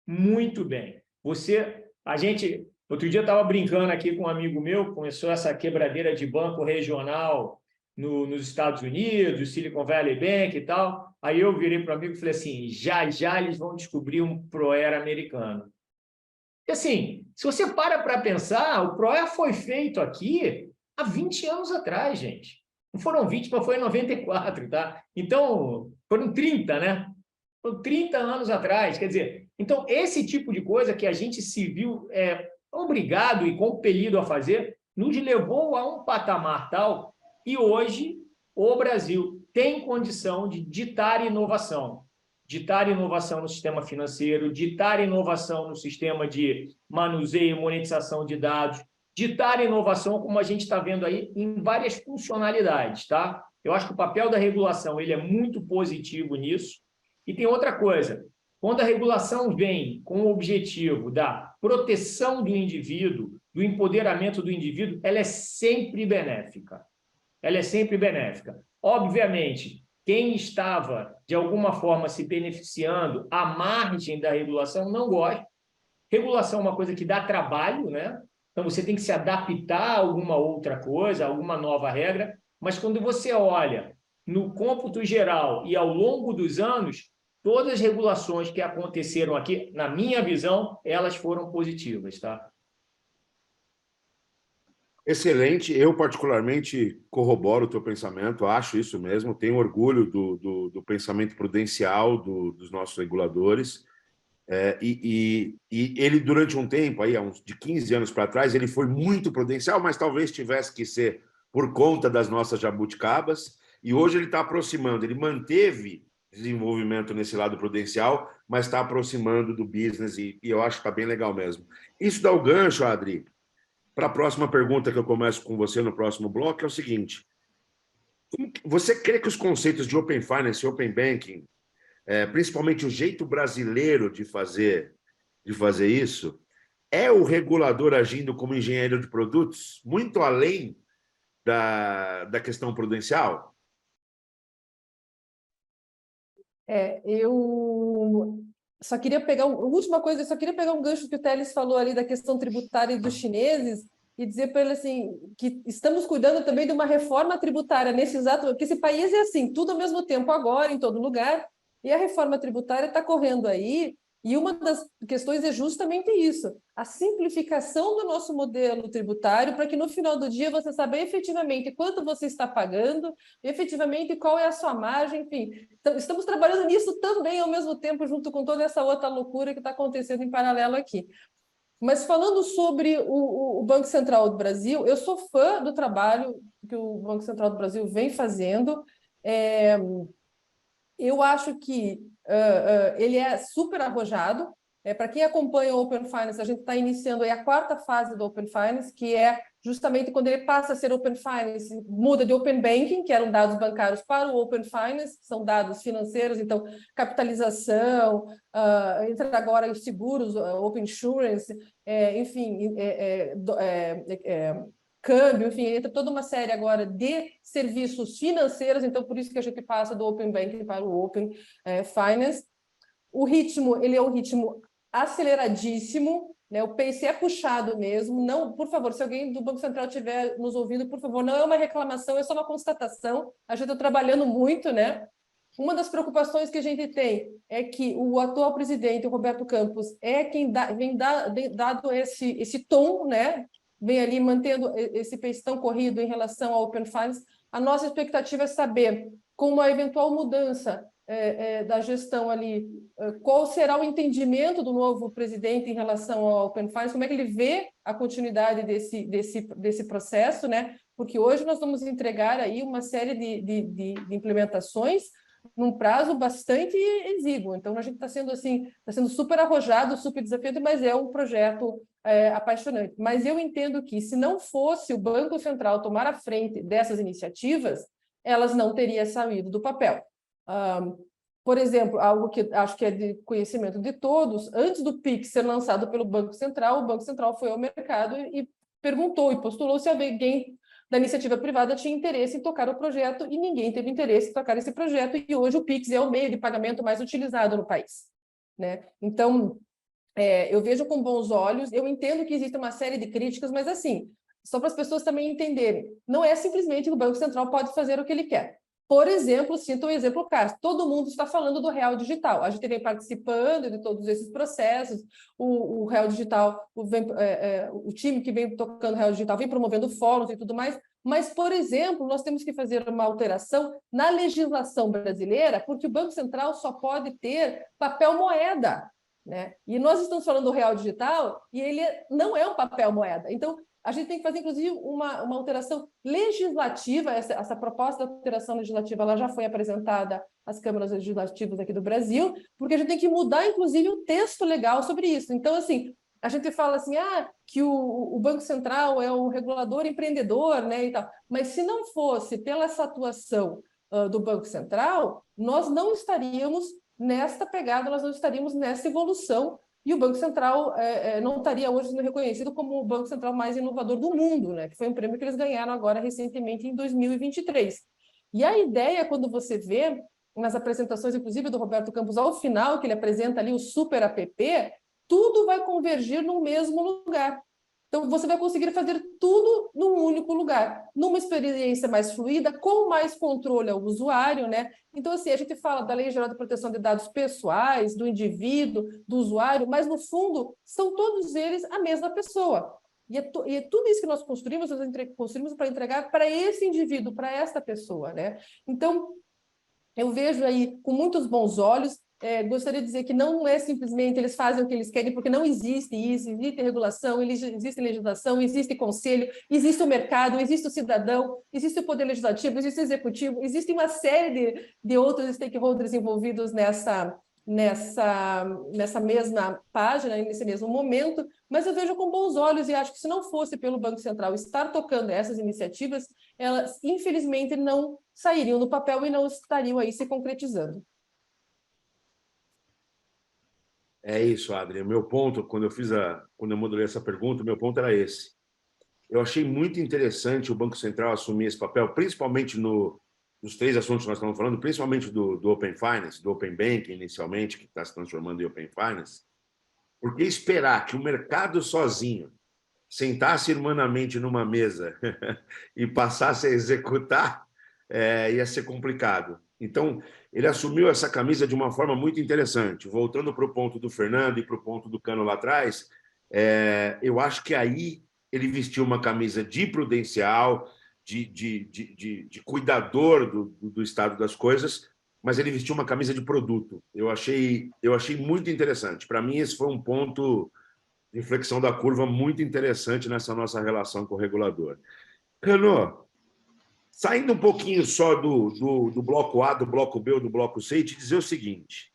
Speaker 3: Muito bem. Outro dia eu estava brincando aqui com um amigo meu, começou essa quebradeira de banco regional nos Estados Unidos, Silicon Valley Bank e tal. Aí eu virei para o amigo e falei assim, já eles vão descobrir um ProEra americano. E assim, se você para pensar, o ProEra foi feito aqui há 20 anos atrás, gente. Não foram 20, mas foi em 94, tá? Então, foram 30, né? Foram 30 anos atrás. Quer dizer, então, esse tipo de coisa que a gente se viu obrigado e compelido a fazer, nos levou a um patamar tal, e hoje o Brasil tem condição de ditar inovação no sistema financeiro, ditar inovação no sistema de manuseio e monetização de dados, ditar inovação, como a gente está vendo aí, em várias funcionalidades, tá? Eu acho que o papel da regulação ele é muito positivo nisso. E tem outra coisa, quando a regulação vem com o objetivo da proteção do indivíduo, do empoderamento do indivíduo, ela é sempre benéfica. Ela é sempre benéfica. Obviamente, quem estava, de alguma forma, se beneficiando à margem da regulação não gosta. Regulação é uma coisa que dá trabalho, né? Então, você tem que se adaptar a alguma outra coisa, a alguma nova regra, mas quando você olha no cômputo geral e ao longo dos anos, todas as regulações que aconteceram aqui, na minha visão, elas foram positivas, tá?
Speaker 2: Excelente. Eu, particularmente, corroboro o teu pensamento, acho isso mesmo, tenho orgulho do pensamento prudencial dos nossos reguladores. E ele, durante um tempo, aí, de 15 anos para trás, ele foi muito prudencial, mas talvez tivesse que ser por conta das nossas jabuticabas, e hoje ele está aproximando, ele manteve desenvolvimento nesse lado prudencial, mas está aproximando do business, e eu acho que está bem legal mesmo. Isso dá o gancho, Adri, para a próxima pergunta que eu começo com você no próximo bloco, é o seguinte: você crê que os conceitos de Open Finance e Open Banking, principalmente o jeito brasileiro de fazer isso, é o regulador agindo como engenheiro de produtos, muito além da questão prudencial?
Speaker 4: Eu só queria pegar última coisa, eu só queria pegar um gancho que o Teles falou ali da questão tributária dos chineses e dizer para ele assim que estamos cuidando também de uma reforma tributária nesse exato, porque esse país é assim, tudo ao mesmo tempo agora, em todo lugar, e a reforma tributária está correndo aí E uma das questões é justamente isso, a simplificação do nosso modelo tributário para que no final do dia você saiba efetivamente quanto você está pagando, efetivamente qual é a sua margem, enfim. Então, estamos trabalhando nisso também ao mesmo tempo, junto com toda essa outra loucura que está acontecendo em paralelo aqui. Mas falando sobre o Banco Central do Brasil, eu sou fã do trabalho que o Banco Central do Brasil vem fazendo. Eu acho que ele é super arrojado. Para quem acompanha o Open Finance, a gente está iniciando aí a 4ª fase do Open Finance, que é justamente quando ele passa a ser Open Finance, muda de Open Banking, que eram dados bancários, para o Open Finance, que são dados financeiros, então capitalização, entra agora os seguros, Open Insurance, enfim, câmbio, enfim, entra toda uma série agora de serviços financeiros, então por isso que a gente passa do Open Banking para o Open Finance. O ritmo, ele é um ritmo aceleradíssimo, né? O pace é puxado mesmo. Não, por favor, se alguém do Banco Central estiver nos ouvindo, por favor, não é uma reclamação, é só uma constatação. A gente está trabalhando muito, né? Uma das preocupações que a gente tem é que o atual presidente, o Roberto Campos, é quem vem dado esse tom, né? Vem ali mantendo esse pace tão corrido em relação ao Open Finance. A nossa expectativa é saber, com uma eventual mudança da gestão ali, qual será o entendimento do novo presidente em relação ao Open Finance, como é que ele vê a continuidade desse processo, né? Porque hoje nós vamos entregar aí uma série de implementações num prazo bastante exíguo. Então, a gente está sendo assim, está sendo super arrojado, super desafiante, mas é um projeto apaixonante. Mas eu entendo que, se não fosse o Banco Central tomar a frente dessas iniciativas, elas não teriam saído do papel. Por exemplo, algo que acho que é de conhecimento de todos, antes do PIX ser lançado pelo Banco Central, o Banco Central foi ao mercado e perguntou e postulou se alguém da iniciativa privada tinha interesse em tocar o projeto, e ninguém teve interesse em tocar esse projeto, e hoje o PIX é o meio de pagamento mais utilizado no país, né? Então, eu vejo com bons olhos, eu entendo que existe uma série de críticas, mas assim, só para as pessoas também entenderem, não é simplesmente que o Banco Central pode fazer o que ele quer. Por exemplo, sinto um exemplo claro, todo mundo está falando do Real Digital, a gente vem participando de todos esses processos, o Real Digital, o time que vem tocando o Real Digital vem promovendo fóruns e tudo mais, mas, por exemplo, nós temos que fazer uma alteração na legislação brasileira, porque o Banco Central só pode ter papel moeda, né? E nós estamos falando do Real Digital e ele não é um papel moeda, então a gente tem que fazer, inclusive, uma alteração legislativa. Essa proposta de alteração legislativa ela já foi apresentada às câmaras legislativas aqui do Brasil, porque a gente tem que mudar, inclusive, o texto legal sobre isso. Então, assim, a gente fala assim, que o Banco Central é o regulador empreendedor, né, e tal. Mas se não fosse pela essa atuação do Banco Central, nós não estaríamos nesta pegada, nós não estaríamos nessa evolução. E o Banco Central não estaria hoje sendo reconhecido como o Banco Central mais inovador do mundo, né? Que foi um prêmio que eles ganharam agora recentemente em 2023. E a ideia, quando você vê nas apresentações, inclusive do Roberto Campos, ao final, que ele apresenta ali o Super App, tudo vai convergir no mesmo lugar. Então, você vai conseguir fazer tudo num único lugar, numa experiência mais fluida, com mais controle ao usuário, né? Então, assim, a gente fala da Lei Geral de Proteção de Dados Pessoais, do indivíduo, do usuário, mas, no fundo, são todos eles a mesma pessoa. E é tudo isso que nós construímos para entregar para esse indivíduo, para esta pessoa, né? Então, eu vejo aí com muitos bons olhos. Gostaria de dizer que não é simplesmente eles fazem o que eles querem, porque não existe isso, existe regulação, existe legislação, existe conselho, existe o mercado, existe o cidadão, existe o poder legislativo, existe o executivo, existe uma série de outros stakeholders envolvidos nessa mesma página, nesse mesmo momento, mas eu vejo com bons olhos e acho que se não fosse pelo Banco Central estar tocando essas iniciativas, elas infelizmente não sairiam do papel e não estariam aí se concretizando.
Speaker 2: É isso, Adri. O meu ponto, quando eu modulei essa pergunta, o meu ponto era esse. Eu achei muito interessante o Banco Central assumir esse papel, principalmente nos 3 assuntos que nós estamos falando, principalmente do Open Finance, do Open Banking, inicialmente, que está se transformando em Open Finance, porque esperar que o mercado sozinho sentasse irmanamente numa mesa e passasse a executar ia ser complicado. Então, ele assumiu essa camisa de uma forma muito interessante. Voltando para o ponto do Fernando e para o ponto do Cano lá atrás, eu acho que aí ele vestiu uma camisa de prudencial, de cuidador do estado das coisas, mas ele vestiu uma camisa de produto. Eu achei muito interessante. Para mim, esse foi um ponto de inflexão da curva muito interessante nessa nossa relação com o regulador. Cano, saindo um pouquinho só do bloco A, do bloco B ou do bloco C, e te dizer o seguinte: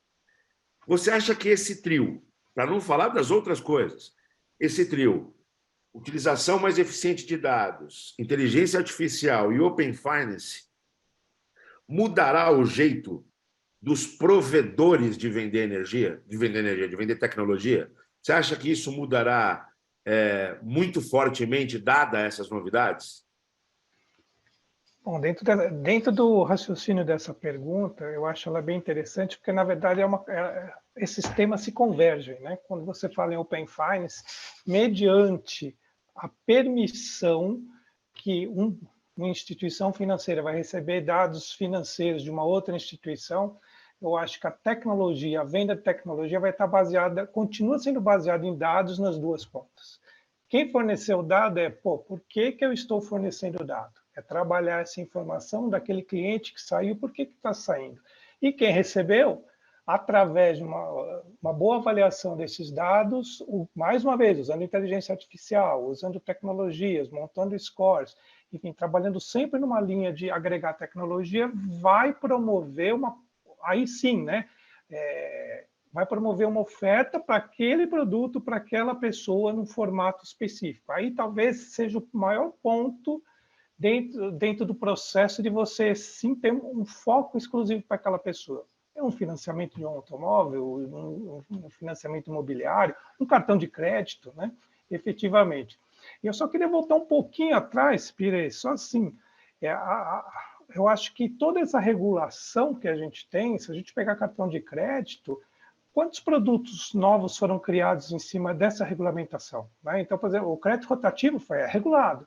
Speaker 2: você acha que esse trio, para não falar das outras coisas, esse trio, utilização mais eficiente de dados, inteligência artificial e Open Finance, mudará o jeito dos provedores de vender energia, de vender tecnologia? Você acha que isso mudará muito fortemente, dada essas novidades?
Speaker 5: Bom, dentro do raciocínio dessa pergunta, eu acho ela bem interessante, porque, na verdade, esses temas se convergem, né? Quando você fala em Open Finance, mediante a permissão que uma instituição financeira vai receber dados financeiros de uma outra instituição, eu acho que a tecnologia, a venda de tecnologia vai estar baseada, continua sendo baseada em dados nas duas pontas. Quem forneceu o dado por que eu estou fornecendo o dado? É trabalhar essa informação daquele cliente que saiu, por que está saindo? E quem recebeu, através de uma boa avaliação desses dados, mais uma vez, usando inteligência artificial, usando tecnologias, montando scores, enfim, trabalhando sempre numa linha de agregar tecnologia, vai promover aí sim, né? Vai promover uma oferta para aquele produto, para aquela pessoa, num formato específico. Aí talvez seja o maior ponto dentro do processo de você sim ter um foco exclusivo para aquela pessoa. É um financiamento de um automóvel, um financiamento imobiliário, um cartão de crédito, né? Efetivamente. E eu só queria voltar um pouquinho atrás, Pires, só assim, eu acho que toda essa regulação que a gente tem, se a gente pegar cartão de crédito, quantos produtos novos foram criados em cima dessa regulamentação? Né? Então, por exemplo, o crédito rotativo foi regulado.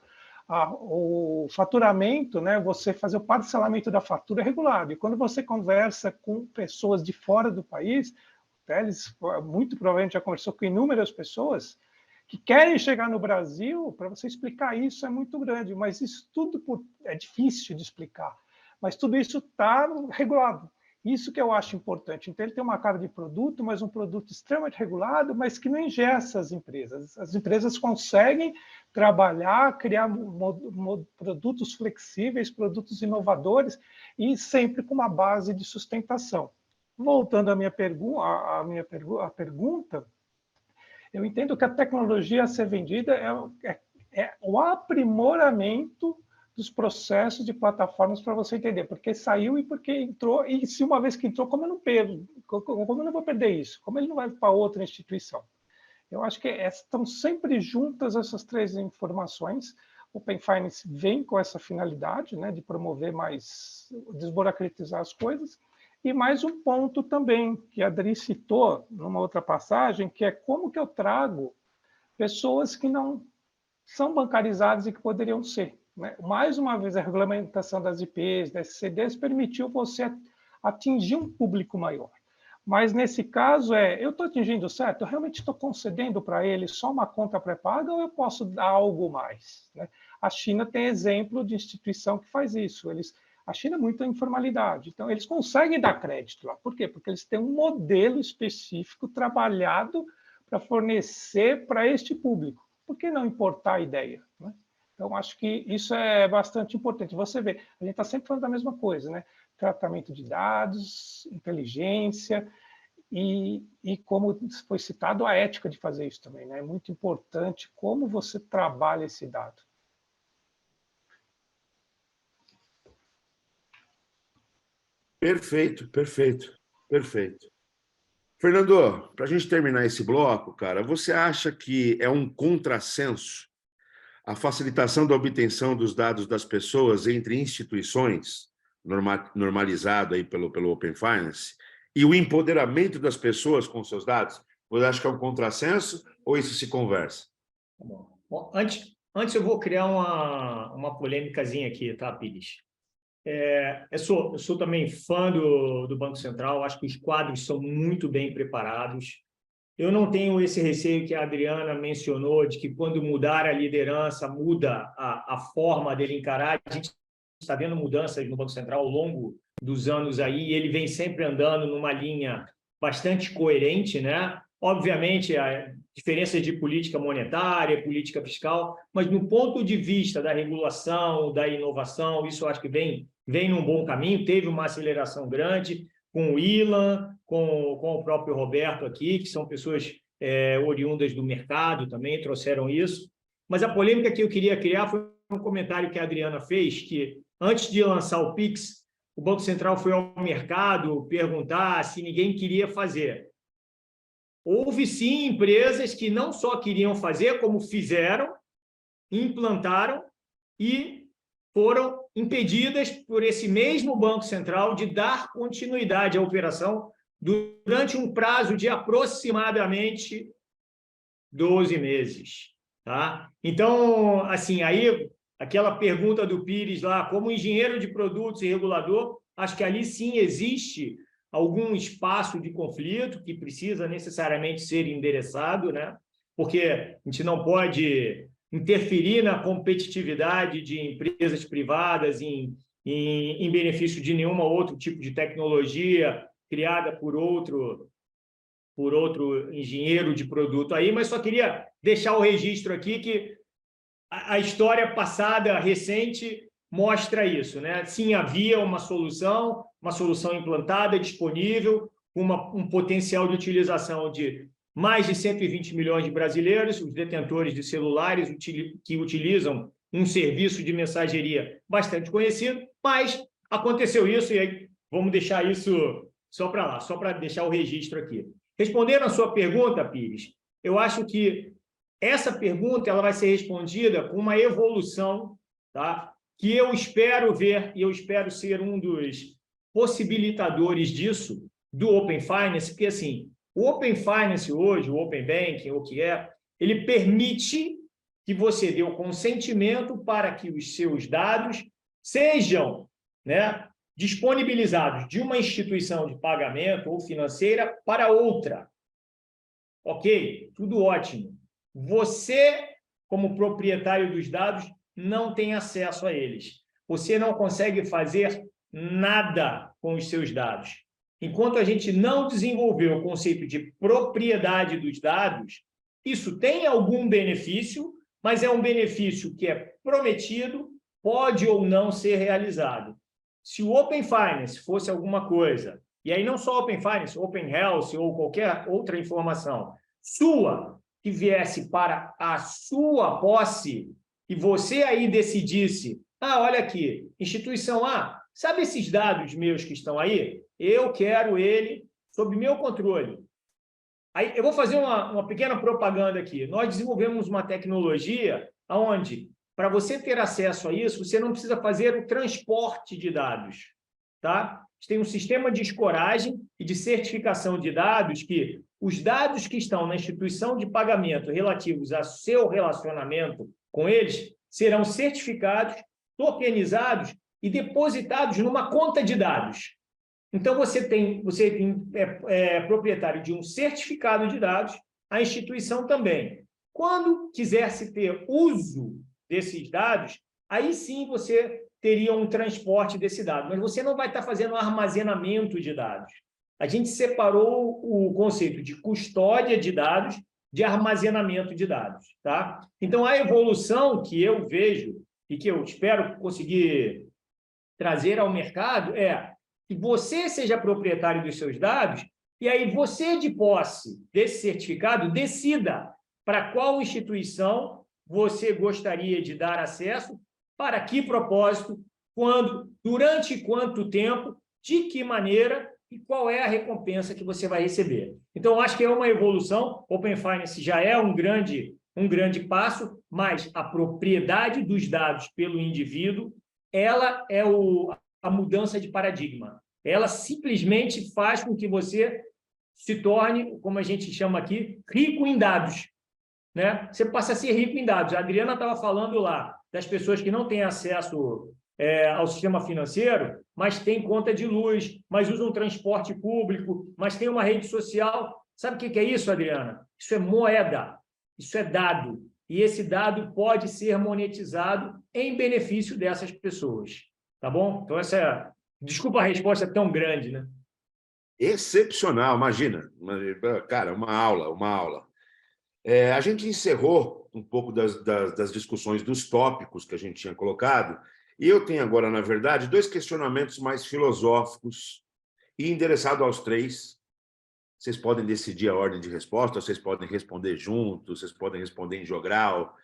Speaker 5: O faturamento, né, você fazer o parcelamento da fatura é regulado. E quando você conversa com pessoas de fora do país, o Teles muito provavelmente já conversou com inúmeras pessoas que querem chegar no Brasil, para você explicar isso é muito grande, mas isso tudo é difícil de explicar. Mas tudo isso está regulado. Isso que eu acho importante. Então, ele tem uma cara de produto, mas um produto extremamente regulado, mas que não engessa as empresas. As empresas conseguem trabalhar, criar produtos flexíveis, produtos inovadores, e sempre com uma base de sustentação. Voltando à minha pergunta, eu entendo que a tecnologia a ser vendida é o aprimoramento dos processos de plataformas para você entender porque saiu e porque entrou, e se uma vez que entrou, como eu não perdo, como eu não vou perder isso? Como ele não vai para outra instituição? Eu acho que estão sempre juntas essas três informações. O Open Finance vem com essa finalidade, né, de promover mais, desburocratizar as coisas. E mais um ponto também, que a Adri citou numa outra passagem, que é como que eu trago pessoas que não são bancarizadas e que poderiam ser. Né? Mais uma vez, a regulamentação das IPs, das CDs, permitiu você atingir um público maior. Mas, nesse caso, eu estou atingindo certo? Eu realmente estou concedendo para ele só uma conta pré-paga ou eu posso dar algo mais? Né? A China tem exemplo de instituição que faz isso. A China é muita informalidade, então eles conseguem dar crédito lá. Por quê? Porque eles têm um modelo específico trabalhado para fornecer para este público. Por que não importar a ideia? Né? Então, acho que isso é bastante importante. Você vê, a gente está sempre falando da mesma coisa, né? Tratamento de dados, inteligência e como foi citado, a ética de fazer isso também. Né? É muito importante como você trabalha esse dado.
Speaker 2: Perfeito, perfeito, perfeito. Fernando, para a gente terminar esse bloco, cara, você acha que é um contrassenso a facilitação da obtenção dos dados das pessoas entre instituições, normalizado aí pelo Open Finance, e o empoderamento das pessoas com seus dados? Você acha que é um contrassenso ou isso se conversa?
Speaker 3: Bom, antes eu vou criar uma polêmicazinha aqui, tá, Pires? eu sou também fã do Banco Central, acho que os quadros são muito bem preparados. Eu não tenho esse receio que a Adriana mencionou, de que quando mudar a liderança, muda a forma dele encarar. A gente está vendo mudanças no Banco Central ao longo dos anos aí, e ele vem sempre andando numa linha bastante coerente, né? Obviamente, a diferença de política monetária, política fiscal, mas no ponto de vista da regulação, da inovação, isso eu acho que vem num bom caminho. Teve uma aceleração grande com o Ilan, com o próprio Roberto aqui, que são pessoas oriundas do mercado também, trouxeram isso. Mas a polêmica que eu queria criar foi um comentário que a Adriana fez, que antes de lançar o Pix, o Banco Central foi ao mercado perguntar se ninguém queria fazer. Houve, sim, empresas que não só queriam fazer, como fizeram, implantaram e foram impedidas por esse mesmo Banco Central de dar continuidade à operação durante um prazo de aproximadamente 12 meses. Tá? Então, assim, aí aquela pergunta do Pires lá, como engenheiro de produtos e regulador, acho que ali sim existe algum espaço de conflito que precisa necessariamente ser endereçado, né? Porque a gente não pode interferir na competitividade de empresas privadas em benefício de nenhum outro tipo de tecnologia criada por outro engenheiro de produto aí, mas só queria deixar o registro aqui que a história passada, recente, mostra isso, né? Sim, havia uma solução implantada, disponível, um potencial de utilização de mais de 120 milhões de brasileiros, os detentores de celulares que utilizam um serviço de mensageria bastante conhecido, mas aconteceu isso, e aí vamos deixar isso só para lá, só para deixar o registro aqui. Respondendo a sua pergunta, Pires, eu acho que essa pergunta ela vai ser respondida com uma evolução, tá? Que eu espero ver, e eu espero ser um dos possibilitadores disso, do Open Finance, porque assim, o Open Finance hoje, o Open Banking, o que é, ele permite que você dê o consentimento para que os seus dados sejam, né, disponibilizados de uma instituição de pagamento ou financeira para outra. Ok? Tudo ótimo. Você, como proprietário dos dados, não tem acesso a eles. Você não consegue fazer nada com os seus dados. Enquanto a gente não desenvolveu o conceito de propriedade dos dados, isso tem algum benefício, mas é um benefício que é prometido, pode ou não ser realizado. Se o Open Finance fosse alguma coisa, e aí não só Open Finance, Open Health ou qualquer outra informação sua, que viesse para a sua posse, e você aí decidisse, olha aqui, instituição A, sabe esses dados meus que estão aí? Eu quero ele sob meu controle. Aí eu vou fazer uma pequena propaganda aqui. Nós desenvolvemos uma tecnologia onde, para você ter acesso a isso, você não precisa fazer o transporte de dados. Tá? A gente tem um sistema de escoragem e de certificação de dados que os dados que estão na instituição de pagamento relativos a seu relacionamento com eles serão certificados, tokenizados e depositados numa conta de dados. Então, você é proprietário de um certificado de dados, a instituição também. Quando quisesse ter uso desses dados, aí sim você teria um transporte desse dado, mas você não vai estar fazendo armazenamento de dados. A gente separou o conceito de custódia de dados de armazenamento de dados. Tá? Então, a evolução que eu vejo e que eu espero conseguir trazer ao mercado é que você seja proprietário dos seus dados e aí você, de posse desse certificado, decida para qual instituição você gostaria de dar acesso, para que propósito, quando, durante quanto tempo, de que maneira e qual é a recompensa que você vai receber. Então, eu acho que é uma evolução. Open Finance já é um grande passo, mas a propriedade dos dados pelo indivíduo, ela é a mudança de paradigma. Ela simplesmente faz com que você se torne, como a gente chama aqui, rico em dados. Né? Você passa a ser rico em dados. A Adriana estava falando lá das pessoas que não têm acesso ao sistema financeiro, mas tem conta de luz, mas usa um transporte público, mas tem uma rede social. Sabe o que é isso, Adriana? Isso é moeda, isso é dado. E esse dado pode ser monetizado em benefício dessas pessoas. Tá bom? Então, desculpa a resposta tão grande, né?
Speaker 2: Excepcional, imagina. Cara, uma aula. A gente encerrou um pouco das discussões dos tópicos que a gente tinha colocado, e eu tenho agora, na verdade, 2 questionamentos mais filosóficos e endereçado aos 3. Vocês podem decidir a ordem de resposta, vocês podem responder juntos, vocês podem responder em jogral,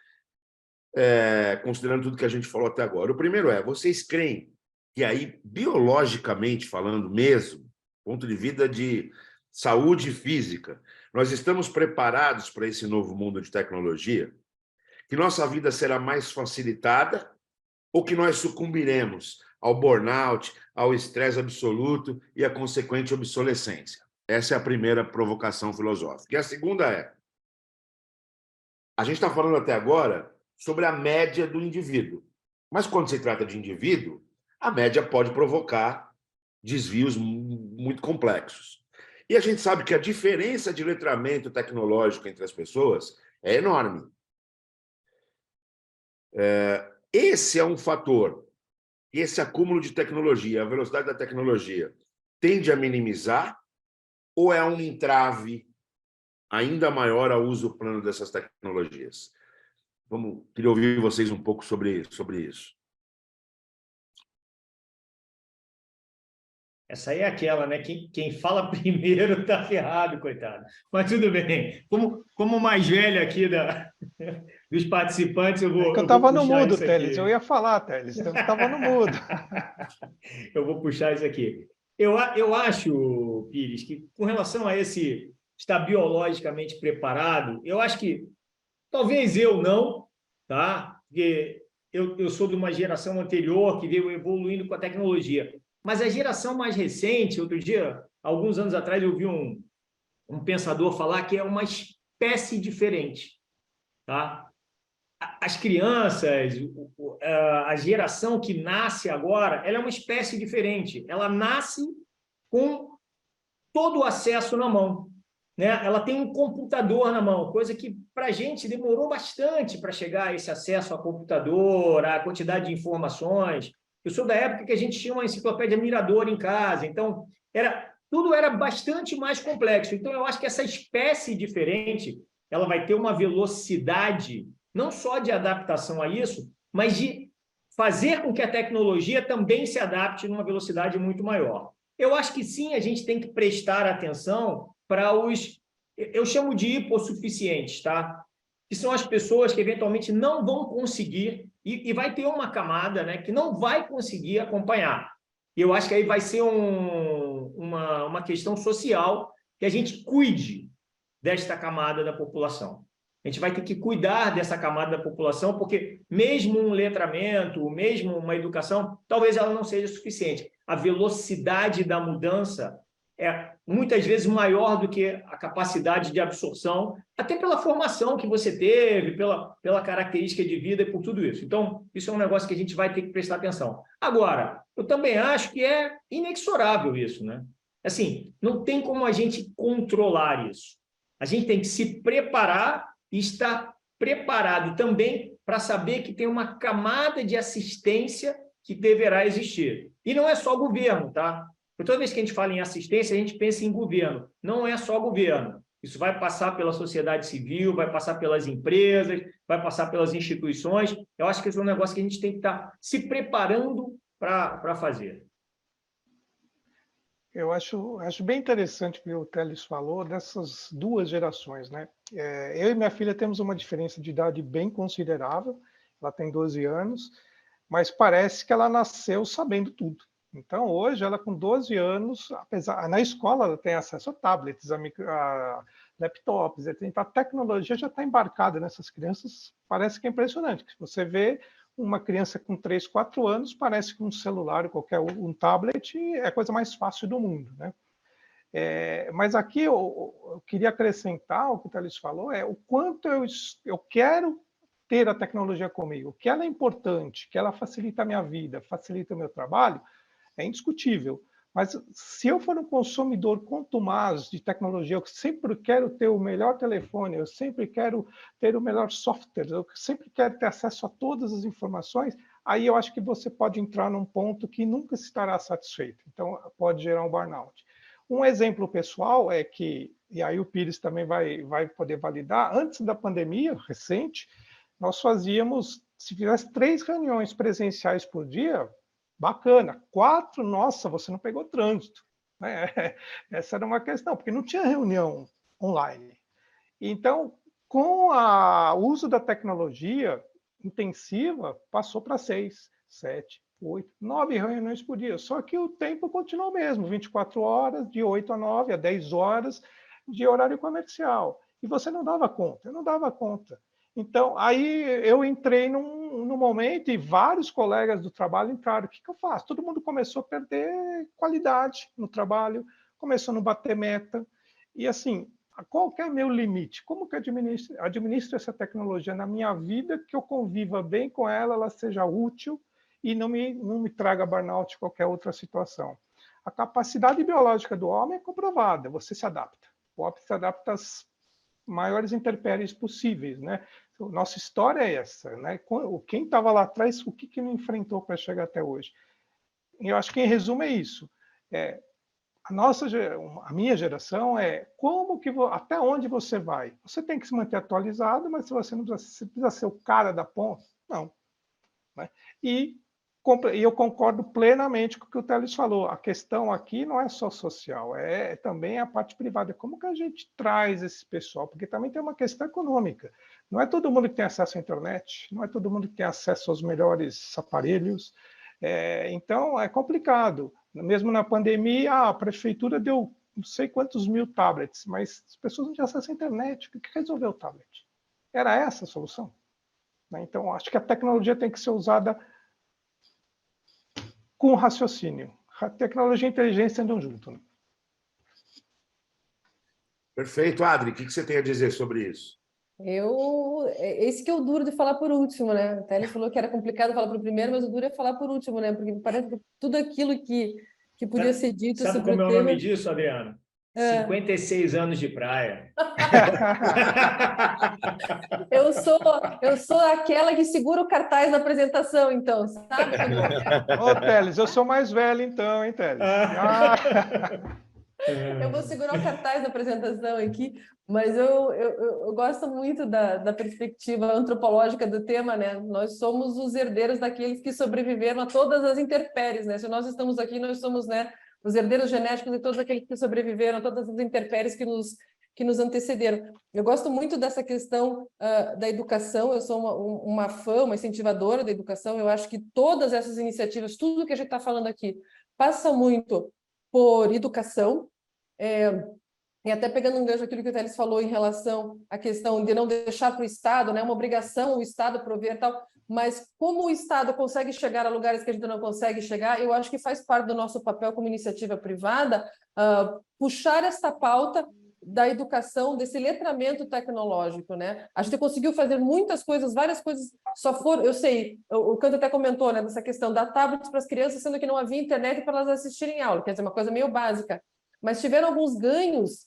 Speaker 2: considerando tudo que a gente falou até agora. O primeiro vocês creem que aí, biologicamente falando mesmo, ponto de vista de saúde física, nós estamos preparados para esse novo mundo de tecnologia? Que nossa vida será mais facilitada ou que nós sucumbiremos ao burnout, ao estresse absoluto e à consequente obsolescência? Essa é a primeira provocação filosófica. E a segunda a gente está falando até agora sobre a média do indivíduo. Mas quando se trata de indivíduo, a média pode provocar desvios muito complexos. E a gente sabe que a diferença de letramento tecnológico entre as pessoas é enorme. Esse é um fator. Esse acúmulo de tecnologia, a velocidade da tecnologia, tende a minimizar ou é um entrave ainda maior ao uso plano dessas tecnologias? Queria ouvir vocês um pouco sobre isso.
Speaker 3: Essa aí é aquela, né? Quem fala primeiro está ferrado, coitado. Mas tudo bem. Como mais velho aqui dos participantes, eu vou.
Speaker 5: Eu estava no mudo, Teles. Eu ia falar, Teles. Eu estava no mudo.
Speaker 3: Eu vou puxar isso aqui. Eu acho, Pires, que com relação a esse estar biologicamente preparado, eu acho que talvez eu não, tá? Porque eu sou de uma geração anterior que veio evoluindo com a tecnologia. Mas a geração mais recente, outro dia, alguns anos atrás, eu vi um pensador falar que é uma espécie diferente. Tá? As crianças, a geração que nasce agora, ela é uma espécie diferente. Ela nasce com todo o acesso na mão. Né? Ela tem um computador na mão, coisa que para a gente demorou bastante para chegar a esse acesso a computador, a quantidade de informações. Eu sou da época que a gente tinha uma enciclopédia Mirador em casa, então tudo era bastante mais complexo. Então, eu acho que essa espécie diferente ela vai ter uma velocidade, não só de adaptação a isso, mas de fazer com que a tecnologia também se adapte numa velocidade muito maior. Eu acho que sim, a gente tem que prestar atenção para eu chamo de hipossuficientes, tá? Que são as pessoas que eventualmente não vão conseguir, e vai ter uma camada, né, que não vai conseguir acompanhar. E eu acho que aí vai ser uma questão social que a gente cuide desta camada da população. A gente vai ter que cuidar dessa camada da população, porque mesmo um letramento, mesmo uma educação, talvez ela não seja suficiente. A velocidade da mudança é muitas vezes maior do que a capacidade de absorção, até pela formação que você teve, pela característica de vida e por tudo isso. Então, isso é um negócio que a gente vai ter que prestar atenção. Agora, eu também acho que é inexorável isso, né? Assim, não tem como a gente controlar isso. A gente tem que se preparar e estar preparado também para saber que tem uma camada de assistência que deverá existir. E não é só governo, tá? Porque toda vez que a gente fala em assistência, a gente pensa em governo. Não é só governo. Isso vai passar pela sociedade civil, vai passar pelas empresas, vai passar pelas instituições. Eu acho que esse é um negócio que a gente tem que estar se preparando para fazer.
Speaker 5: Eu acho bem interessante o que o Teles falou dessas 2 gerações, né? Eu e minha filha temos uma diferença de idade bem considerável. Ela tem 12 anos, mas parece que ela nasceu sabendo tudo. Então, hoje, ela com 12 anos, na escola ela tem acesso a tablets, a laptops, a tecnologia já está embarcada nessas crianças, parece que é impressionante. Você vê uma criança com 3, 4 anos, parece que um celular, um tablet, é a coisa mais fácil do mundo, né? Mas aqui eu queria acrescentar o que o Teles falou, o quanto eu quero ter a tecnologia comigo. Que ela é importante, que ela facilita a minha vida, facilita o meu trabalho, é indiscutível. Mas se eu for um consumidor contumaz de tecnologia, eu sempre quero ter o melhor telefone, eu sempre quero ter o melhor software, eu sempre quero ter acesso a todas as informações, aí eu acho que você pode entrar num ponto que nunca estará satisfeito. Então, pode gerar um burnout. Um exemplo pessoal é que, e aí o Pires também vai poder validar, antes da pandemia recente, nós fazíamos, se fizesse 3 reuniões presenciais por dia, bacana. 4, nossa, você não pegou trânsito. Né? Essa era uma questão, porque não tinha reunião online. Então, com o uso da tecnologia intensiva, passou para 6, 7, 8, 9 reuniões por dia. Só que o tempo continuou o mesmo, 24 horas, de 8 a 9, a 10 horas de horário comercial. E você não dava conta, eu não dava conta. Então, aí eu entrei num momento e vários colegas do trabalho entraram. O que eu faço? Todo mundo começou a perder qualidade no trabalho, começou a não bater meta. E assim, qual que é o meu limite? Como que eu administro essa tecnologia na minha vida, que eu conviva bem com ela, ela seja útil e não me traga burnout, qualquer outra situação. A capacidade biológica do homem é comprovada, você se adapta. O homem se adapta às maiores intempéries possíveis, né? Nossa história é essa, né? Quem estava lá atrás, o que não enfrentou para chegar até hoje? Eu acho que, em resumo, é isso. A minha geração é até onde você vai? Você tem que se manter atualizado, mas se você não precisa ser o cara da ponta, não. Né? E eu concordo plenamente com o que o Teles falou. A questão aqui não é só social, é também a parte privada. Como que a gente traz esse pessoal? Porque também tem uma questão econômica. Não é todo mundo que tem acesso à internet, não é todo mundo que tem acesso aos melhores aparelhos. Então, é complicado. Mesmo na pandemia, a prefeitura deu não sei quantos mil tablets, mas as pessoas não tinham acesso à internet. O que resolveu o tablet? Era essa a solução? Então, acho que a tecnologia tem que ser usada com raciocínio. A tecnologia e a inteligência andam junto. Né?
Speaker 2: Perfeito. Adri, o que você tem a dizer sobre isso?
Speaker 4: Esse que é o duro de falar por último, né? Até ele falou que era complicado falar por primeiro, mas o duro é falar por último, né? Porque parece que tudo aquilo que podia ser dito
Speaker 3: Sabe
Speaker 4: sobre
Speaker 3: como é
Speaker 4: o
Speaker 3: o
Speaker 4: tema...
Speaker 3: nome disso, Adriano? 56 anos de praia.
Speaker 4: Eu sou aquela que segura o cartaz da apresentação, então, sabe?
Speaker 5: Ô, Teles, eu sou mais velho, então, hein, Teles?
Speaker 4: Eu vou segurar o cartaz da apresentação aqui, mas eu gosto muito da perspectiva antropológica do tema, né? Nós somos os herdeiros daqueles que sobreviveram a todas as intempéries, né? Se nós estamos aqui, nós somos, né, os herdeiros genéticos de todos aqueles que sobreviveram a todas as intempéries que nos antecederam. Eu gosto muito dessa questão da educação, eu sou uma fã, uma incentivadora da educação, eu acho que todas essas iniciativas, tudo que a gente está falando aqui, passa muito por educação, e até pegando um gancho aquilo que o Teles falou em relação à questão de não deixar para o Estado, né, uma obrigação o Estado prover tal, mas como o Estado consegue chegar a lugares que a gente não consegue chegar, eu acho que faz parte do nosso papel como iniciativa privada puxar esta pauta da educação, desse letramento tecnológico, né? A gente conseguiu fazer muitas coisas, várias coisas, eu sei, o Canto até comentou, né, dessa questão da tablet para as crianças, sendo que não havia internet para elas assistirem aula, quer dizer, uma coisa meio básica. Mas tiveram alguns ganhos,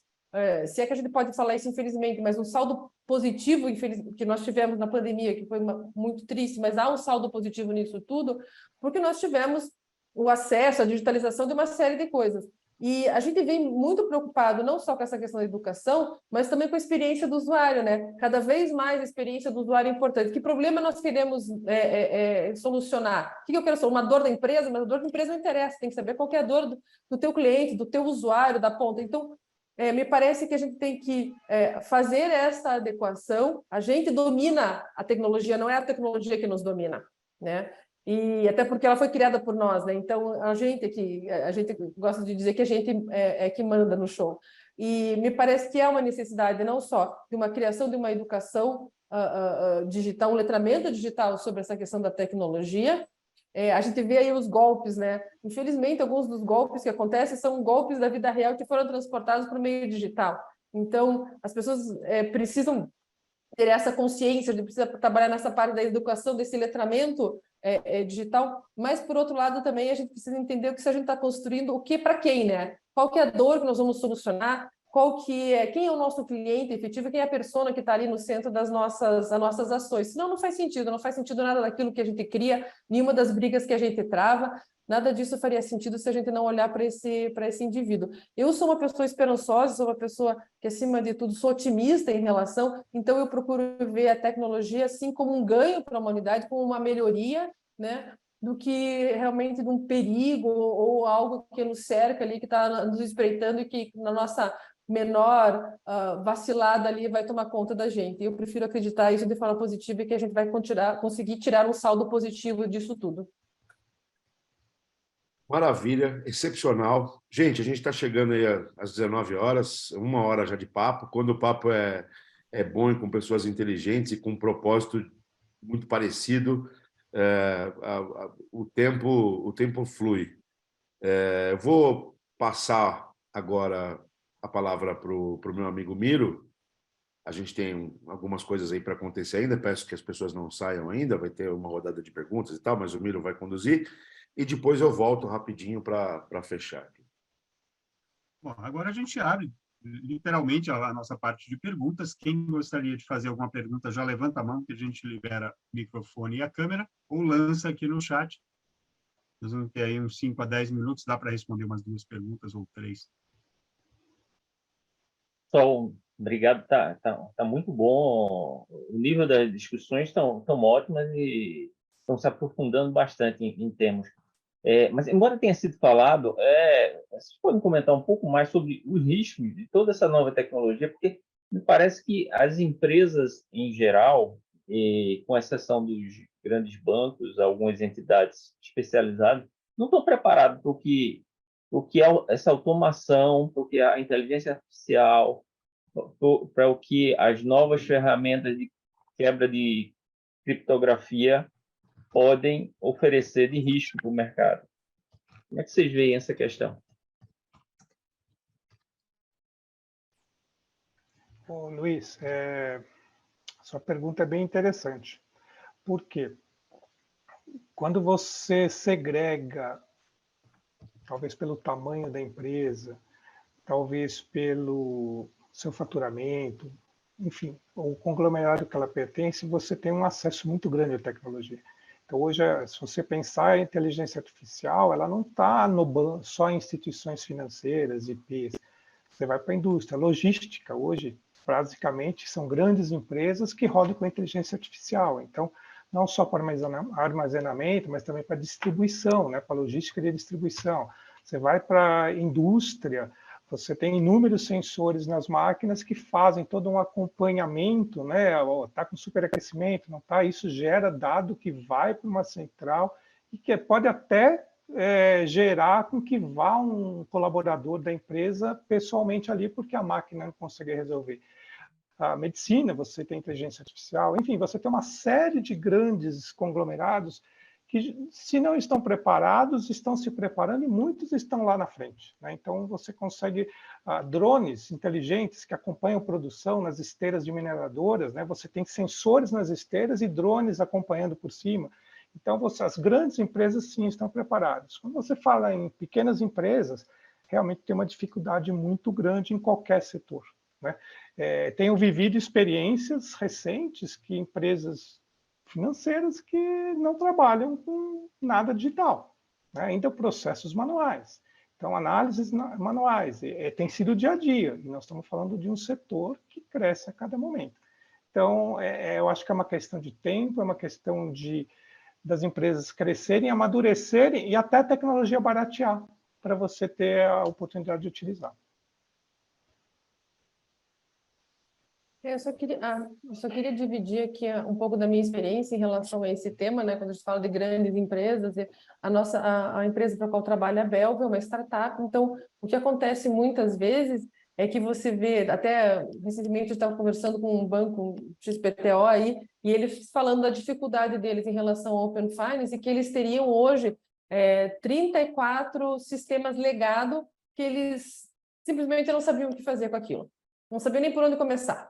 Speaker 4: se é que a gente pode falar isso, infelizmente, mas um saldo positivo que nós tivemos na pandemia, que foi muito triste, mas há um saldo positivo nisso tudo, porque nós tivemos o acesso à digitalização de uma série de coisas. E a gente vem muito preocupado não só com essa questão da educação, mas também com a experiência do usuário, né? Cada vez mais a experiência do usuário é importante. Que problema nós queremos solucionar? O que eu quero solucionar? Uma dor da empresa? Mas a dor da empresa não interessa, tem que saber qual que é a dor do teu cliente, do teu usuário, da ponta. Então, me parece que a gente tem que fazer essa adequação. A gente domina a tecnologia, não é a tecnologia que nos domina, né? E até porque ela foi criada por nós, né? Então a gente gosta de dizer que a gente é que manda no show. E me parece que é uma necessidade não só de uma criação de uma educação digital, um letramento digital sobre essa questão da tecnologia. A gente vê aí os golpes, né? Infelizmente, alguns dos golpes que acontecem são golpes da vida real que foram transportados para o meio digital. Então, as pessoas precisam ter essa consciência de precisa trabalhar nessa parte da educação, desse letramento digital, mas, por outro lado, também a gente precisa entender o que a gente está construindo, o que para quem, né? Qual que é a dor que nós vamos solucionar, quem é o nosso cliente efetivo, quem é a persona que está ali no centro das nossas ações. Senão não faz sentido nada daquilo que a gente cria, nenhuma das brigas que a gente trava, nada disso faria sentido se a gente não olhar para esse indivíduo. Eu sou uma pessoa esperançosa, sou uma pessoa que, acima de tudo, sou otimista em relação, então eu procuro ver a tecnologia assim como um ganho para a humanidade, como uma melhoria, né, do que realmente de um perigo ou algo que nos cerca ali, que está nos espreitando e que na nossa menor vacilada ali vai tomar conta da gente. Eu prefiro acreditar isso de forma positiva e que a gente vai conseguir tirar um saldo positivo disso tudo.
Speaker 2: Maravilha, excepcional. Gente, a gente está chegando aí às 19 horas, 1 hora já de papo. Quando o papo é bom e com pessoas inteligentes e com um propósito muito parecido, o tempo flui. Eu vou passar agora a palavra para o meu amigo Miro. A gente tem algumas coisas aí para acontecer ainda, peço que as pessoas não saiam ainda, vai ter uma rodada de perguntas e tal, mas o Miro vai conduzir, e depois eu volto rapidinho para fechar.
Speaker 1: Bom, agora a gente abre literalmente a nossa parte de perguntas. Quem gostaria de fazer alguma pergunta, já levanta a mão, que a gente libera o microfone e a câmera, ou lança aqui no chat. Nós vamos ter aí uns 5 a 10 minutos, dá para responder umas 2 perguntas ou 3.
Speaker 7: Então, obrigado, tá muito bom. O nível das discussões estão ótimas e estão se aprofundando bastante em termos. Mas, embora tenha sido falado, vocês podem comentar um pouco mais sobre os riscos de toda essa nova tecnologia, porque me parece que as empresas, em geral, com exceção dos grandes bancos, algumas entidades especializadas, não estão preparadas para o que é essa automação, para o que é a inteligência artificial, para o que as novas ferramentas de quebra de criptografia podem oferecer de risco para o mercado. Como é que vocês veem essa questão?
Speaker 5: Bom, Luiz, sua pergunta é bem interessante. Por quê? Quando você segrega, talvez pelo tamanho da empresa, talvez pelo seu faturamento, enfim, o conglomerado que ela pertence, você tem um acesso muito grande à tecnologia. Então, hoje, se você pensar em inteligência artificial, ela não está só em instituições financeiras, IPs. Você vai para a indústria. Logística, hoje, basicamente, são grandes empresas que rodam com inteligência artificial. Então, não só para armazenamento, mas também para distribuição, né, para logística de distribuição. Você vai para a indústria, você tem inúmeros sensores nas máquinas que fazem todo um acompanhamento, né? Está com superaquecimento, não está? Isso gera dado que vai para uma central e que pode até gerar com que vá um colaborador da empresa pessoalmente ali, porque a máquina não consegue resolver. A medicina, você tem inteligência artificial, enfim, você tem uma série de grandes conglomerados que, se não estão preparados, estão se preparando e muitos estão lá na frente, né? Então, você consegue drones inteligentes que acompanham produção nas esteiras de mineradoras, né? Você tem sensores nas esteiras e drones acompanhando por cima. Então, as grandes empresas, sim, estão preparadas. Quando você fala em pequenas empresas, realmente tem uma dificuldade muito grande em qualquer setor, né? Tenho vivido experiências recentes que empresas financeiras que não trabalham com nada digital, né? Ainda processos manuais. Então, análises manuais, tem sido o dia a dia, e nós estamos falando de um setor que cresce a cada momento. Então, eu acho que é uma questão de tempo, é uma questão das empresas crescerem, amadurecerem e até a tecnologia baratear para você ter a oportunidade de utilizar.
Speaker 4: Eu só queria dividir aqui um pouco da minha experiência em relação a esse tema, né? Quando a gente fala de grandes empresas, a empresa para a qual trabalha a Belva é uma startup. Então, o que acontece muitas vezes é que você vê, até recentemente eu estava conversando com um banco, XPTO aí, e eles falando da dificuldade deles em relação ao Open Finance e que eles teriam hoje 34 sistemas legados que eles simplesmente não sabiam o que fazer com aquilo. Não sabiam nem por onde começar.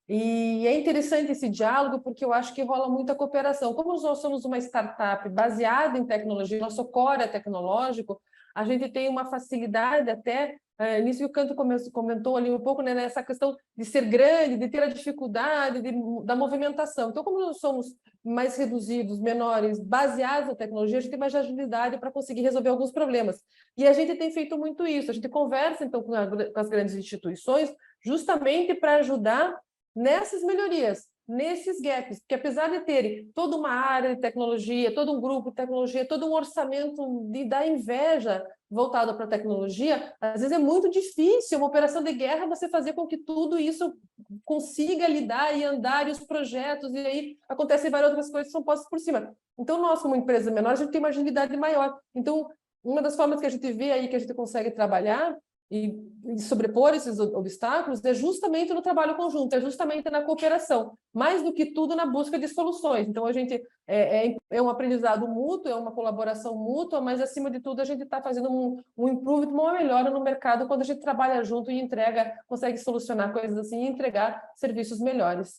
Speaker 4: E é interessante esse diálogo, porque eu acho que rola muita cooperação. Como nós somos uma startup baseada em tecnologia, nosso core é tecnológico, a gente tem uma facilidade até, nisso que o Canto comentou ali um pouco, né, nessa questão de ser grande, de ter a dificuldade da movimentação. Então, como nós somos mais reduzidos, menores, baseados na tecnologia, a gente tem mais agilidade para conseguir resolver alguns problemas. E a gente tem feito muito isso. A gente conversa, então, com as grandes instituições, justamente para ajudar nessas melhorias, nesses gaps, porque apesar de terem toda uma área de tecnologia, todo um grupo de tecnologia, todo um orçamento da inveja voltado para a tecnologia, às vezes é muito difícil uma operação de guerra você fazer com que tudo isso consiga lidar e andar, e os projetos, e aí acontecem várias outras coisas que são postas por cima. Então, nós, como empresa menor, a gente tem uma agilidade maior. Então, uma das formas que a gente vê aí que a gente consegue trabalhar e sobrepor esses obstáculos é justamente no trabalho conjunto, é justamente na cooperação, mais do que tudo na busca de soluções. Então, a gente é um aprendizado mútuo, é uma colaboração mútua, mas, acima de tudo, a gente está fazendo um improvement, uma melhora no mercado quando a gente trabalha junto e entrega, consegue solucionar coisas assim e entregar serviços melhores.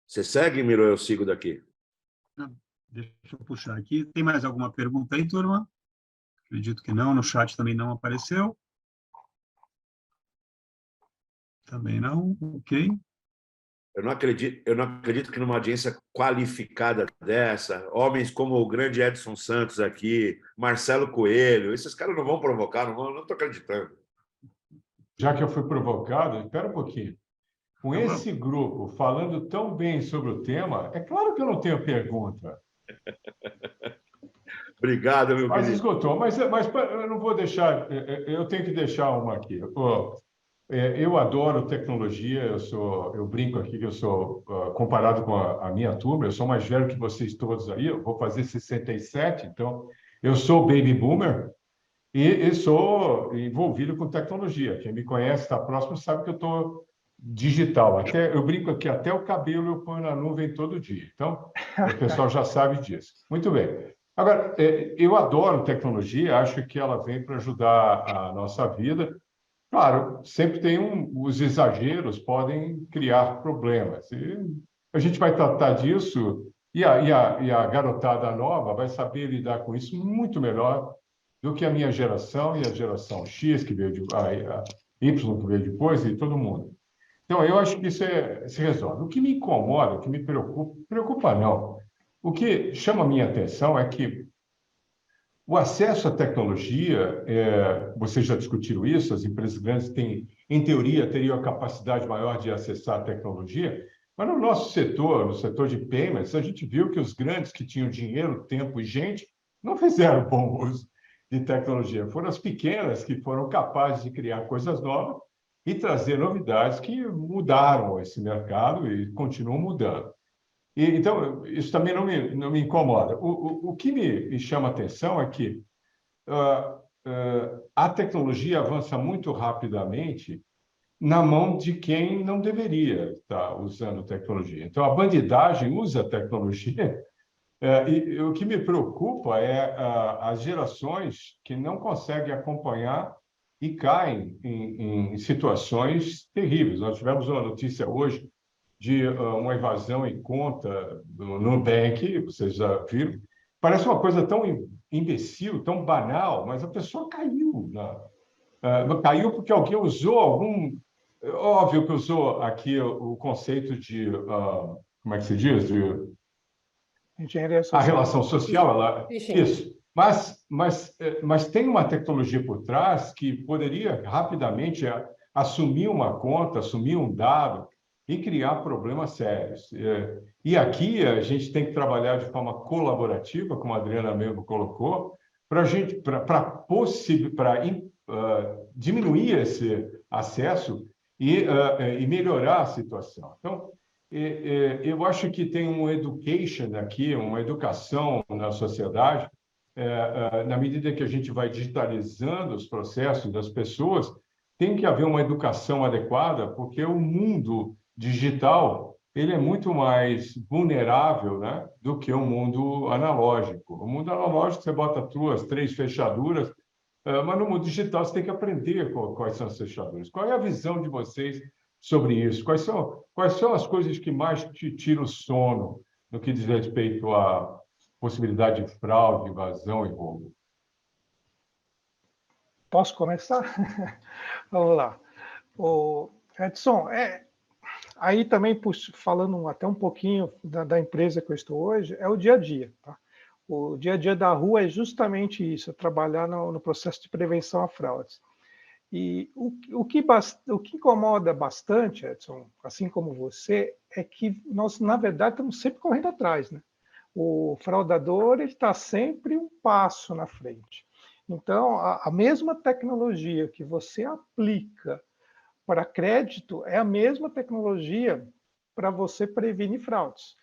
Speaker 2: Você segue, Miro? Eu sigo daqui.
Speaker 1: Deixa eu puxar aqui. Tem mais alguma pergunta aí, turma? Acredito que não. No chat também não apareceu. Também não. Ok.
Speaker 2: Eu não acredito que numa audiência qualificada dessa, homens como o grande Edson Santos aqui, Marcelo Coelho, esses caras não vão provocar, não estou acreditando.
Speaker 8: Já que eu fui provocado, espera um pouquinho. Com esse grupo falando tão bem sobre o tema, é claro que eu não tenho pergunta.
Speaker 2: Obrigado, meu querido.
Speaker 8: Mas esgotou. Mas eu não vou deixar... Eu tenho que deixar uma aqui. Eu adoro tecnologia. Eu brinco aqui que eu sou, comparado com a minha turma, eu sou mais velho que vocês todos aí. Eu vou fazer 67, então eu sou baby boomer e sou envolvido com tecnologia. Quem me conhece, está próximo, sabe que eu estou digital. Eu brinco aqui, até o cabelo eu ponho na nuvem todo dia. Então, o pessoal já sabe disso. Muito bem. Agora, eu adoro tecnologia, acho que ela vem para ajudar a nossa vida. Claro, sempre tem os exageros podem criar problemas. E a gente vai tratar disso e a garotada nova vai saber lidar com isso muito melhor do que a minminha geração e a geração X, que veio a Y, que veio depois, e todo mundo. Então, eu acho que isso se resolve. O que me incomoda, o que me preocupa não. O que chama a minha atenção é que o acesso à tecnologia, vocês já discutiram isso, as empresas grandes têm, em teoria, teriam a capacidade maior de acessar a tecnologia, mas no nosso setor, no setor de payments, a gente viu que os grandes que tinham dinheiro, tempo e gente, não fizeram bom uso de tecnologia. Foram as pequenas que foram capazes de criar coisas novas e trazer novidades que mudaram esse mercado e continuam mudando. Então, isso também não me incomoda. O que me chama a atenção é que a tecnologia avança muito rapidamente na mão de quem não deveria estar usando tecnologia. Então, a bandidagem usa a tecnologia e o que me preocupa é as gerações que não conseguem acompanhar e caem em situações terríveis. Nós tivemos uma notícia hoje de uma evasão em conta do Nubank, vocês já viram. Parece uma coisa tão imbecil, tão banal, mas a pessoa caiu. Caiu porque alguém usou algum... Óbvio que usou aqui o conceito de... como é que se diz?
Speaker 5: Engenharia social.
Speaker 8: A relação social, isso. Mas tem uma tecnologia por trás que poderia rapidamente assumir uma conta, assumir um dado e criar problemas sérios. E aqui a gente tem que trabalhar de forma colaborativa, como a Adriana mesmo colocou, para diminuir esse acesso e melhorar a situação. Então, eu acho que tem uma education aqui, uma educação na sociedade, na medida que a gente vai digitalizando os processos das pessoas, tem que haver uma educação adequada, porque o mundo digital ele é muito mais vulnerável, né, do que o mundo analógico. O mundo analógico, você bota 2, 3 fechaduras mas no mundo digital você tem que aprender quais são as fechaduras. Qual é a visão de vocês sobre isso? Quais são as coisas que mais te tiram o sono no que diz respeito à possibilidade de fraude, invasão e roubo?
Speaker 5: Posso começar? Vamos lá. Edson, aí também, falando até um pouquinho da empresa que eu estou hoje, é o dia a dia. Tá? O dia a dia da rua é justamente isso, é trabalhar no processo de prevenção a fraudes. E o que incomoda bastante, Edson, assim como você, é que nós, na verdade, estamos sempre correndo atrás. Né? O fraudador está sempre um passo na frente. Então, a mesma tecnologia que você aplica para crédito é a mesma tecnologia para você prevenir fraudes.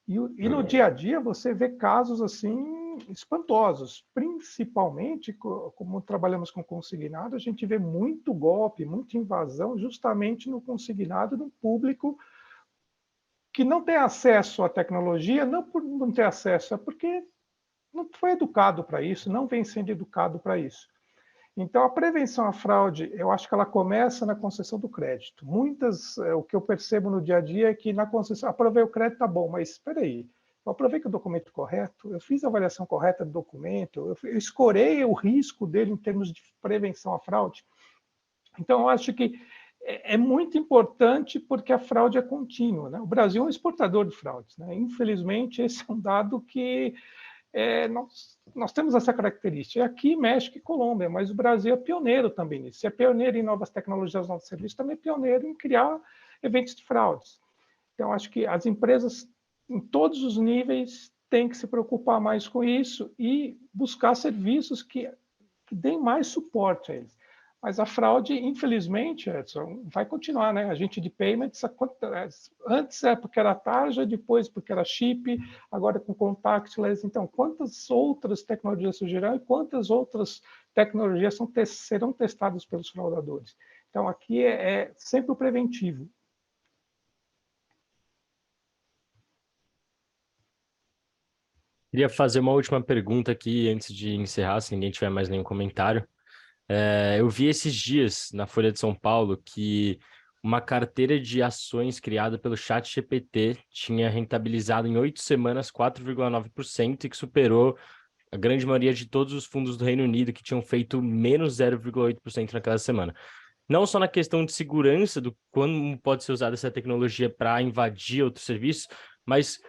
Speaker 5: E no dia a dia você vê casos assim espantosos, principalmente como trabalhamos com consignado, a gente vê muito golpe, muita invasão justamente no consignado do público que não tem acesso à tecnologia, não por não ter acesso, é porque não foi educado para isso, não vem sendo educado para isso. Então, a prevenção à fraude, eu acho que ela começa na concessão do crédito. O que eu percebo no dia a dia é que na concessão, aprovei o crédito, tá bom, mas espera aí, eu aprovei o documento correto, eu fiz a avaliação correta do documento, eu escorei o risco dele em termos de prevenção à fraude. Então, eu acho que é muito importante porque a fraude é contínua. Né? O Brasil é um exportador de fraudes. Né? Infelizmente, esse é um dado que nós temos essa característica. Aqui, México e Colômbia, mas o Brasil é pioneiro também nisso. Se é pioneiro em novas tecnologias, novos serviços, também é pioneiro em criar eventos de fraudes. Então, acho que as empresas, em todos os níveis, têm que se preocupar mais com isso e buscar serviços que deem mais suporte a eles. Mas a fraude, infelizmente, Edson, vai continuar, né? A gente de payments, antes é porque era tarja, depois porque era chip, agora com contactless. Então, quantas outras tecnologias surgirão e quantas outras tecnologias serão testadas pelos fraudadores? Então, aqui é sempre o preventivo.
Speaker 9: Queria fazer uma última pergunta aqui antes de encerrar, se ninguém tiver mais nenhum comentário. Eu vi esses dias na Folha de São Paulo que uma carteira de ações criada pelo ChatGPT tinha rentabilizado em 8 semanas 4,9% e que superou a grande maioria de todos os fundos do Reino Unido que tinham feito menos 0,8% naquela semana. Não só na questão de segurança, do como pode ser usada essa tecnologia para invadir outros serviços, mas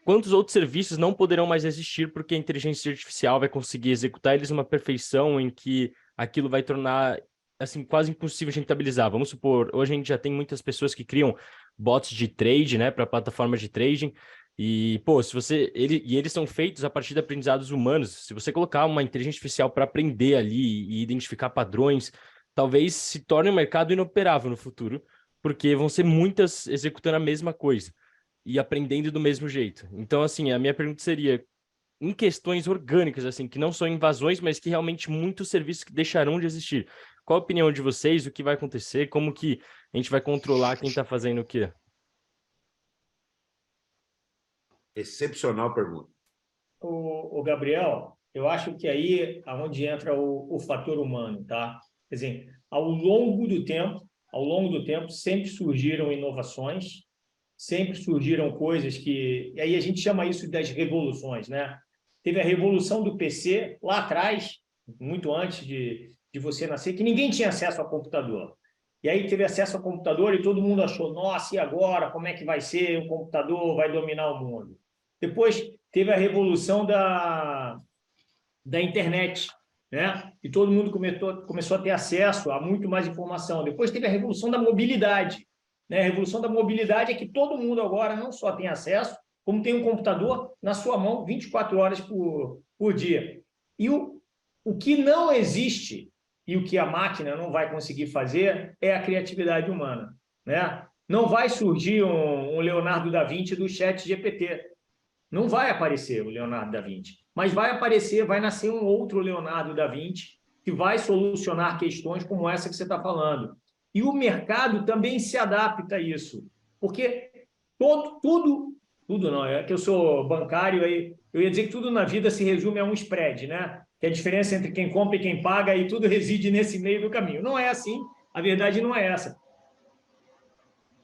Speaker 9: quantos outros serviços não poderão mais existir porque a inteligência artificial vai conseguir executar eles numa perfeição em que aquilo vai tornar assim, quase impossível de rentabilizar. Vamos supor, hoje a gente já tem muitas pessoas que criam bots de trade, né, para plataformas de trading, e, pô, eles são feitos a partir de aprendizados humanos. Se você colocar uma inteligência artificial para aprender ali e identificar padrões, talvez se torne um mercado inoperável no futuro, porque vão ser muitas executando a mesma coisa e aprendendo do mesmo jeito. Então, assim, a minha pergunta seria, em questões orgânicas, assim, que não são invasões, mas que realmente muitos serviços que deixarão de existir. Qual a opinião de vocês? O que vai acontecer? Como que a gente vai controlar quem está fazendo o quê?
Speaker 2: Excepcional pergunta.
Speaker 3: O Gabriel, eu acho que aí é onde entra o fator humano, tá? Quer dizer, ao longo do tempo, sempre surgiram inovações, sempre surgiram coisas que... E aí a gente chama isso das revoluções, né? Teve a revolução do PC lá atrás, muito antes de você nascer, que ninguém tinha acesso ao computador. E aí teve acesso ao computador e todo mundo achou, nossa, e agora? Como é que vai ser? O computador vai dominar o mundo. Depois teve a revolução da internet, né? E todo mundo começou a ter acesso a muito mais informação. Depois teve a revolução da mobilidade. Né? A revolução da mobilidade é que todo mundo agora não só tem acesso, como tem um computador na sua mão 24 horas por dia. E o que não existe e o que a máquina não vai conseguir fazer é a criatividade humana. Né? Não vai surgir um Leonardo da Vinci do ChatGPT. Não vai aparecer o Leonardo da Vinci, mas vai nascer um outro Leonardo da Vinci que vai solucionar questões como essa que você está falando. E o mercado também se adapta a isso, porque tudo não, é que eu sou bancário, aí eu ia dizer que tudo na vida se resume a um spread, né? que a diferença entre quem compra e quem paga e tudo reside nesse meio do caminho. Não é assim, a verdade não é essa.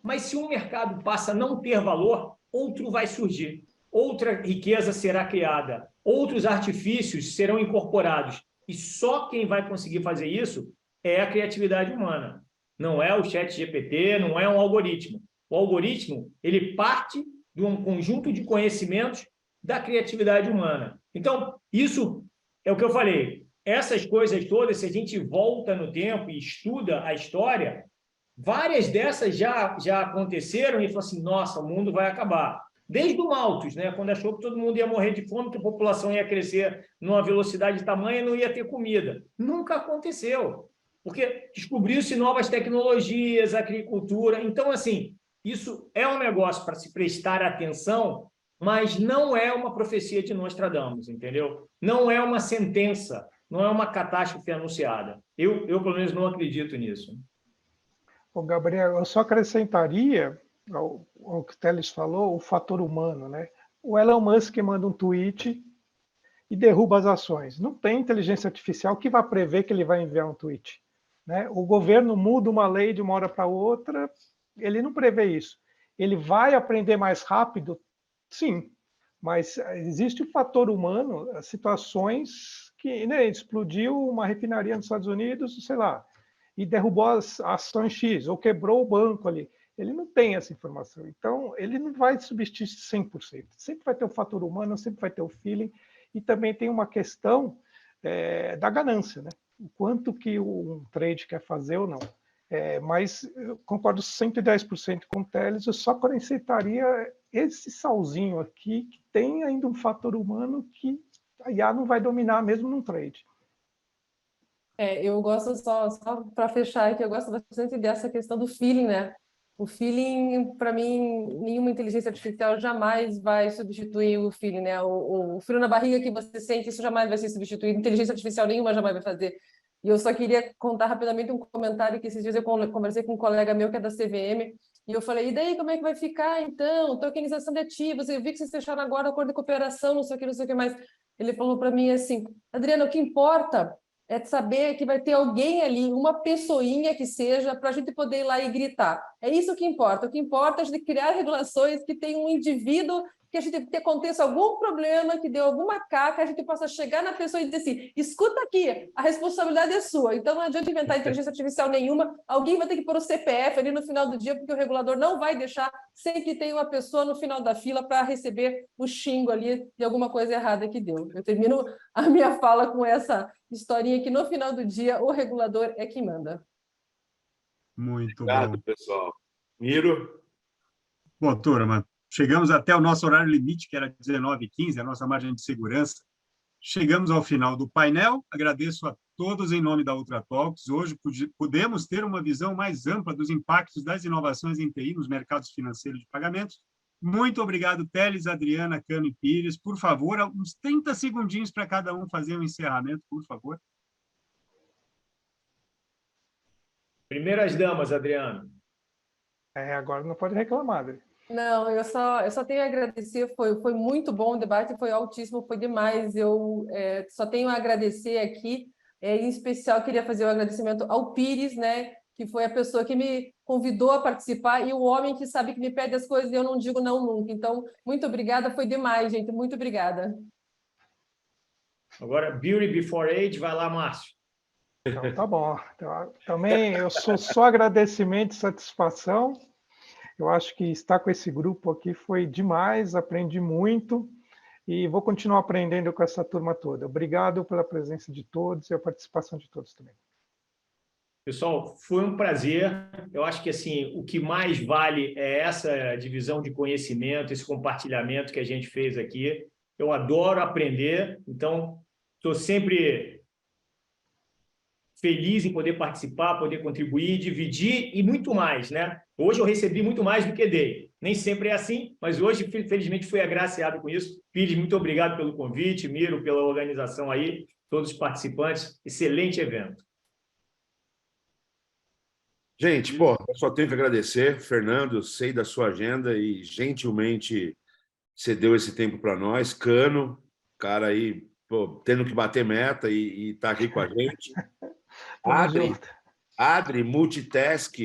Speaker 3: Mas se um mercado passa a não ter valor, outro vai surgir, outra riqueza será criada, outros artifícios serão incorporados. E só quem vai conseguir fazer isso é a criatividade humana. Não é o ChatGPT, não é um algoritmo. O algoritmo, ele parte de um conjunto de conhecimentos da criatividade humana. Então, isso é o que eu falei. Essas coisas todas, se a gente volta no tempo e estuda a história, várias dessas já aconteceram e falou assim, nossa, o mundo vai acabar. Desde o Malthus, né, quando achou que todo mundo ia morrer de fome, que a população ia crescer numa velocidade tamanha e não ia ter comida. Nunca aconteceu, porque descobriu-se novas tecnologias, agricultura. Então, assim, isso é um negócio para se prestar atenção, mas não é uma profecia de Nostradamus, entendeu? Não é uma sentença, não é uma catástrofe anunciada. Eu pelo menos, não acredito nisso.
Speaker 5: Ô, Gabriel, eu só acrescentaria ao que o Teles falou, o fator humano, né? O Elon Musk manda um tweet e derruba as ações. Não tem inteligência artificial que vá prever que ele vai enviar um tweet, né? O governo muda uma lei de uma hora para outra, ele não prevê isso. Ele vai aprender mais rápido? Sim, mas existe o fator humano, as situações que, né, explodiu uma refinaria nos Estados Unidos, sei lá, e derrubou as ações X, ou quebrou o banco ali. Ele não tem essa informação. Então, ele não vai substituir 100%. Sempre vai ter o fator humano, sempre vai ter o feeling. E também tem uma questão da ganância, né? O quanto que um trade quer fazer ou não. Mas eu concordo 110% com o Teles, eu só acrescentaria esse salzinho aqui, que tem ainda um fator humano que a IA não vai dominar mesmo num trade.
Speaker 4: Eu gosto, só para fechar aqui, eu gosto bastante dessa questão do feeling, né? O feeling, para mim, nenhuma inteligência artificial jamais vai substituir o feeling, né? O frio na barriga que você sente, isso jamais vai ser substituído. Inteligência artificial nenhuma jamais vai fazer. E eu só queria contar rapidamente um comentário que esses dias eu conversei com um colega meu que é da CVM, e eu falei, e daí como é que vai ficar, então? Tokenização de ativos, eu vi que vocês fecharam agora o acordo de cooperação, não sei o que mais. Ele falou para mim assim, Adriana, o que importa é de saber que vai ter alguém ali, uma pessoinha que seja, para a gente poder ir lá e gritar. É isso que importa. O que importa é a gente criar regulações que tenham um indivíduo, que aconteça algum problema, que dê alguma caca, a gente possa chegar na pessoa e dizer assim, escuta aqui, a responsabilidade é sua. Então não adianta inventar inteligência artificial nenhuma, alguém vai ter que pôr o CPF ali no final do dia, porque o regulador não vai deixar sem que tenha uma pessoa no final da fila para receber o xingo ali de alguma coisa errada que deu. Eu termino a minha fala com essa historinha que no final do dia o regulador é quem manda.
Speaker 1: Muito
Speaker 2: Obrigado,
Speaker 1: bom.
Speaker 2: pessoal. Miro?
Speaker 1: Bom, turma, chegamos até o nosso horário limite, que era 19h15, a nossa margem de segurança. Chegamos ao final do painel. Agradeço a todos em nome da UltraTalks. Hoje pudemos ter uma visão mais ampla dos impactos das inovações em TI nos mercados financeiros de pagamentos. Muito obrigado, Teles, Adriana, Cano e Pires. Por favor, uns 30 segundinhos para cada um fazer um encerramento, por favor.
Speaker 3: Primeiras damas, Adriano.
Speaker 5: Agora não pode reclamar, Adri.
Speaker 4: Não, eu só tenho a agradecer, foi muito bom o debate, foi altíssimo, foi demais. Eu só tenho a agradecer aqui, em especial queria fazer o agradecimento ao Pires, né, que foi a pessoa que me convidou a participar e o homem que sabe que me pede as coisas e eu não digo não nunca. Então, muito obrigada, foi demais, gente, muito obrigada.
Speaker 3: Agora, Beauty Before Age, vai lá, Márcio.
Speaker 5: Então, tá bom. Então, também eu sou só agradecimento e satisfação. Eu acho que estar com esse grupo aqui foi demais, aprendi muito e vou continuar aprendendo com essa turma toda. Obrigado pela presença de todos e a participação de todos também.
Speaker 3: Pessoal, foi um prazer. Eu acho que assim, o que mais vale é essa divisão de conhecimento, esse compartilhamento que a gente fez aqui. Eu adoro aprender, então estou sempre feliz em poder participar, poder contribuir, dividir e muito mais, né? Hoje eu recebi muito mais do que dei. Nem sempre é assim, mas hoje, felizmente, fui agraciado com isso. Pires, muito obrigado pelo convite, Miro, pela organização aí, todos os participantes. Excelente evento.
Speaker 2: Gente, pô, eu só tenho que agradecer. Fernando, sei da sua agenda e gentilmente cedeu esse tempo para nós. Cano, cara aí tendo que bater meta e está aqui com a gente.
Speaker 5: Tamo junto.
Speaker 2: Adri, multitask,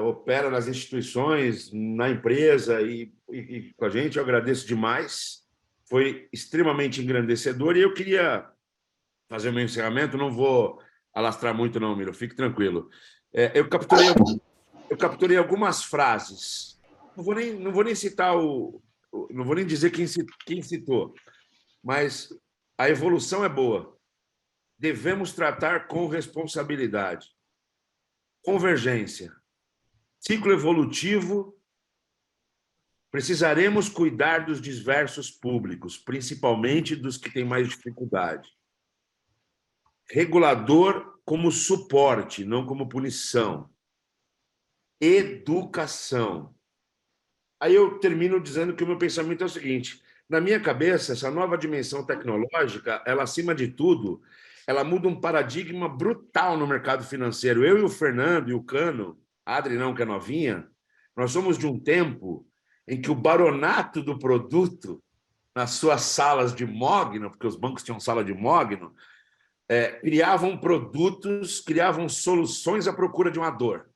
Speaker 2: opera nas instituições, na empresa e com a gente. Eu agradeço demais. Foi extremamente engrandecedor e eu queria fazer o meu encerramento. Não vou alastrar muito, não, Miro. Fique tranquilo. Eu capturei algumas frases. Não vou nem citar não vou nem dizer quem citou, mas a evolução é boa. Devemos tratar com responsabilidade. Convergência. Ciclo evolutivo. Precisaremos cuidar dos diversos públicos, principalmente dos que têm mais dificuldade. Regulador como suporte, não como punição. Educação. Aí eu termino dizendo que o meu pensamento é o seguinte: na minha cabeça, essa nova dimensão tecnológica, ela, acima de tudo, ela muda um paradigma brutal no mercado financeiro. Eu e o Fernando e o Cano, a Adri não, que é novinha, nós somos de um tempo em que o baronato do produto, nas suas salas de mogno, porque os bancos tinham sala de mogno, criavam produtos, criavam soluções à procura de uma dor.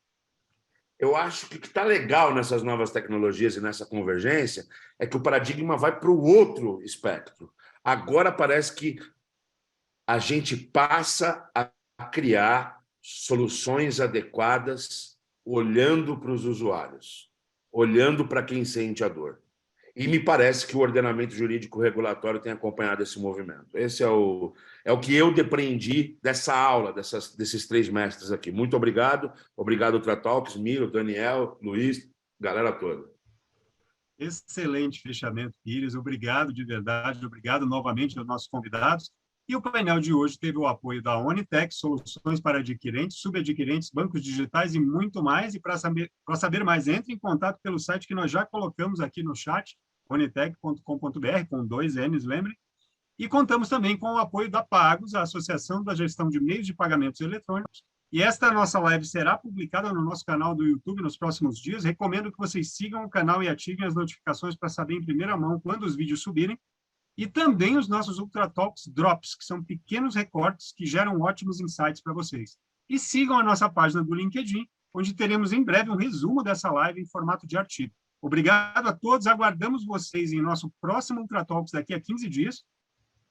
Speaker 2: Eu acho que o que está legal nessas novas tecnologias e nessa convergência é que o paradigma vai para o outro espectro. Agora parece que a gente passa a criar soluções adequadas olhando para os usuários, olhando para quem sente a dor. E me parece que o ordenamento jurídico regulatório tem acompanhado esse movimento. Esse é o que eu depreendi dessa aula, desses 3 mestres aqui. Muito obrigado. Obrigado, Ultratalks, Miro, Daniel, Luiz, galera toda.
Speaker 1: Excelente fechamento, Pires. Obrigado de verdade. Obrigado novamente aos nossos convidados. E o painel de hoje teve o apoio da Onitec, soluções para adquirentes, subadquirentes, bancos digitais e muito mais. E para saber mais, entre em contato pelo site que nós já colocamos aqui no chat, onitec.com.br, com 2 N's, lembre. E contamos também com o apoio da Pagos, a Associação da Gestão de Meios de Pagamentos Eletrônicos. E esta nossa live será publicada no nosso canal do YouTube nos próximos dias. Recomendo que vocês sigam o canal e ativem as notificações para saber em primeira mão quando os vídeos subirem. E também os nossos Ultratalks Drops, que são pequenos recortes que geram ótimos insights para vocês. E sigam a nossa página do LinkedIn, onde teremos em breve um resumo dessa live em formato de artigo. Obrigado a todos, aguardamos vocês em nosso próximo Ultratalks daqui a 15 dias,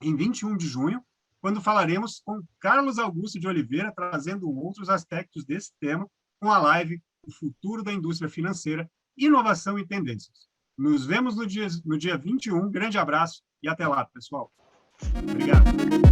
Speaker 1: em 21 de junho, quando falaremos com Carlos Augusto de Oliveira, trazendo outros aspectos desse tema, com a live O Futuro da Indústria Financeira, Inovação e Tendências. Nos vemos no dia 21. Grande abraço e até lá, pessoal. Obrigado.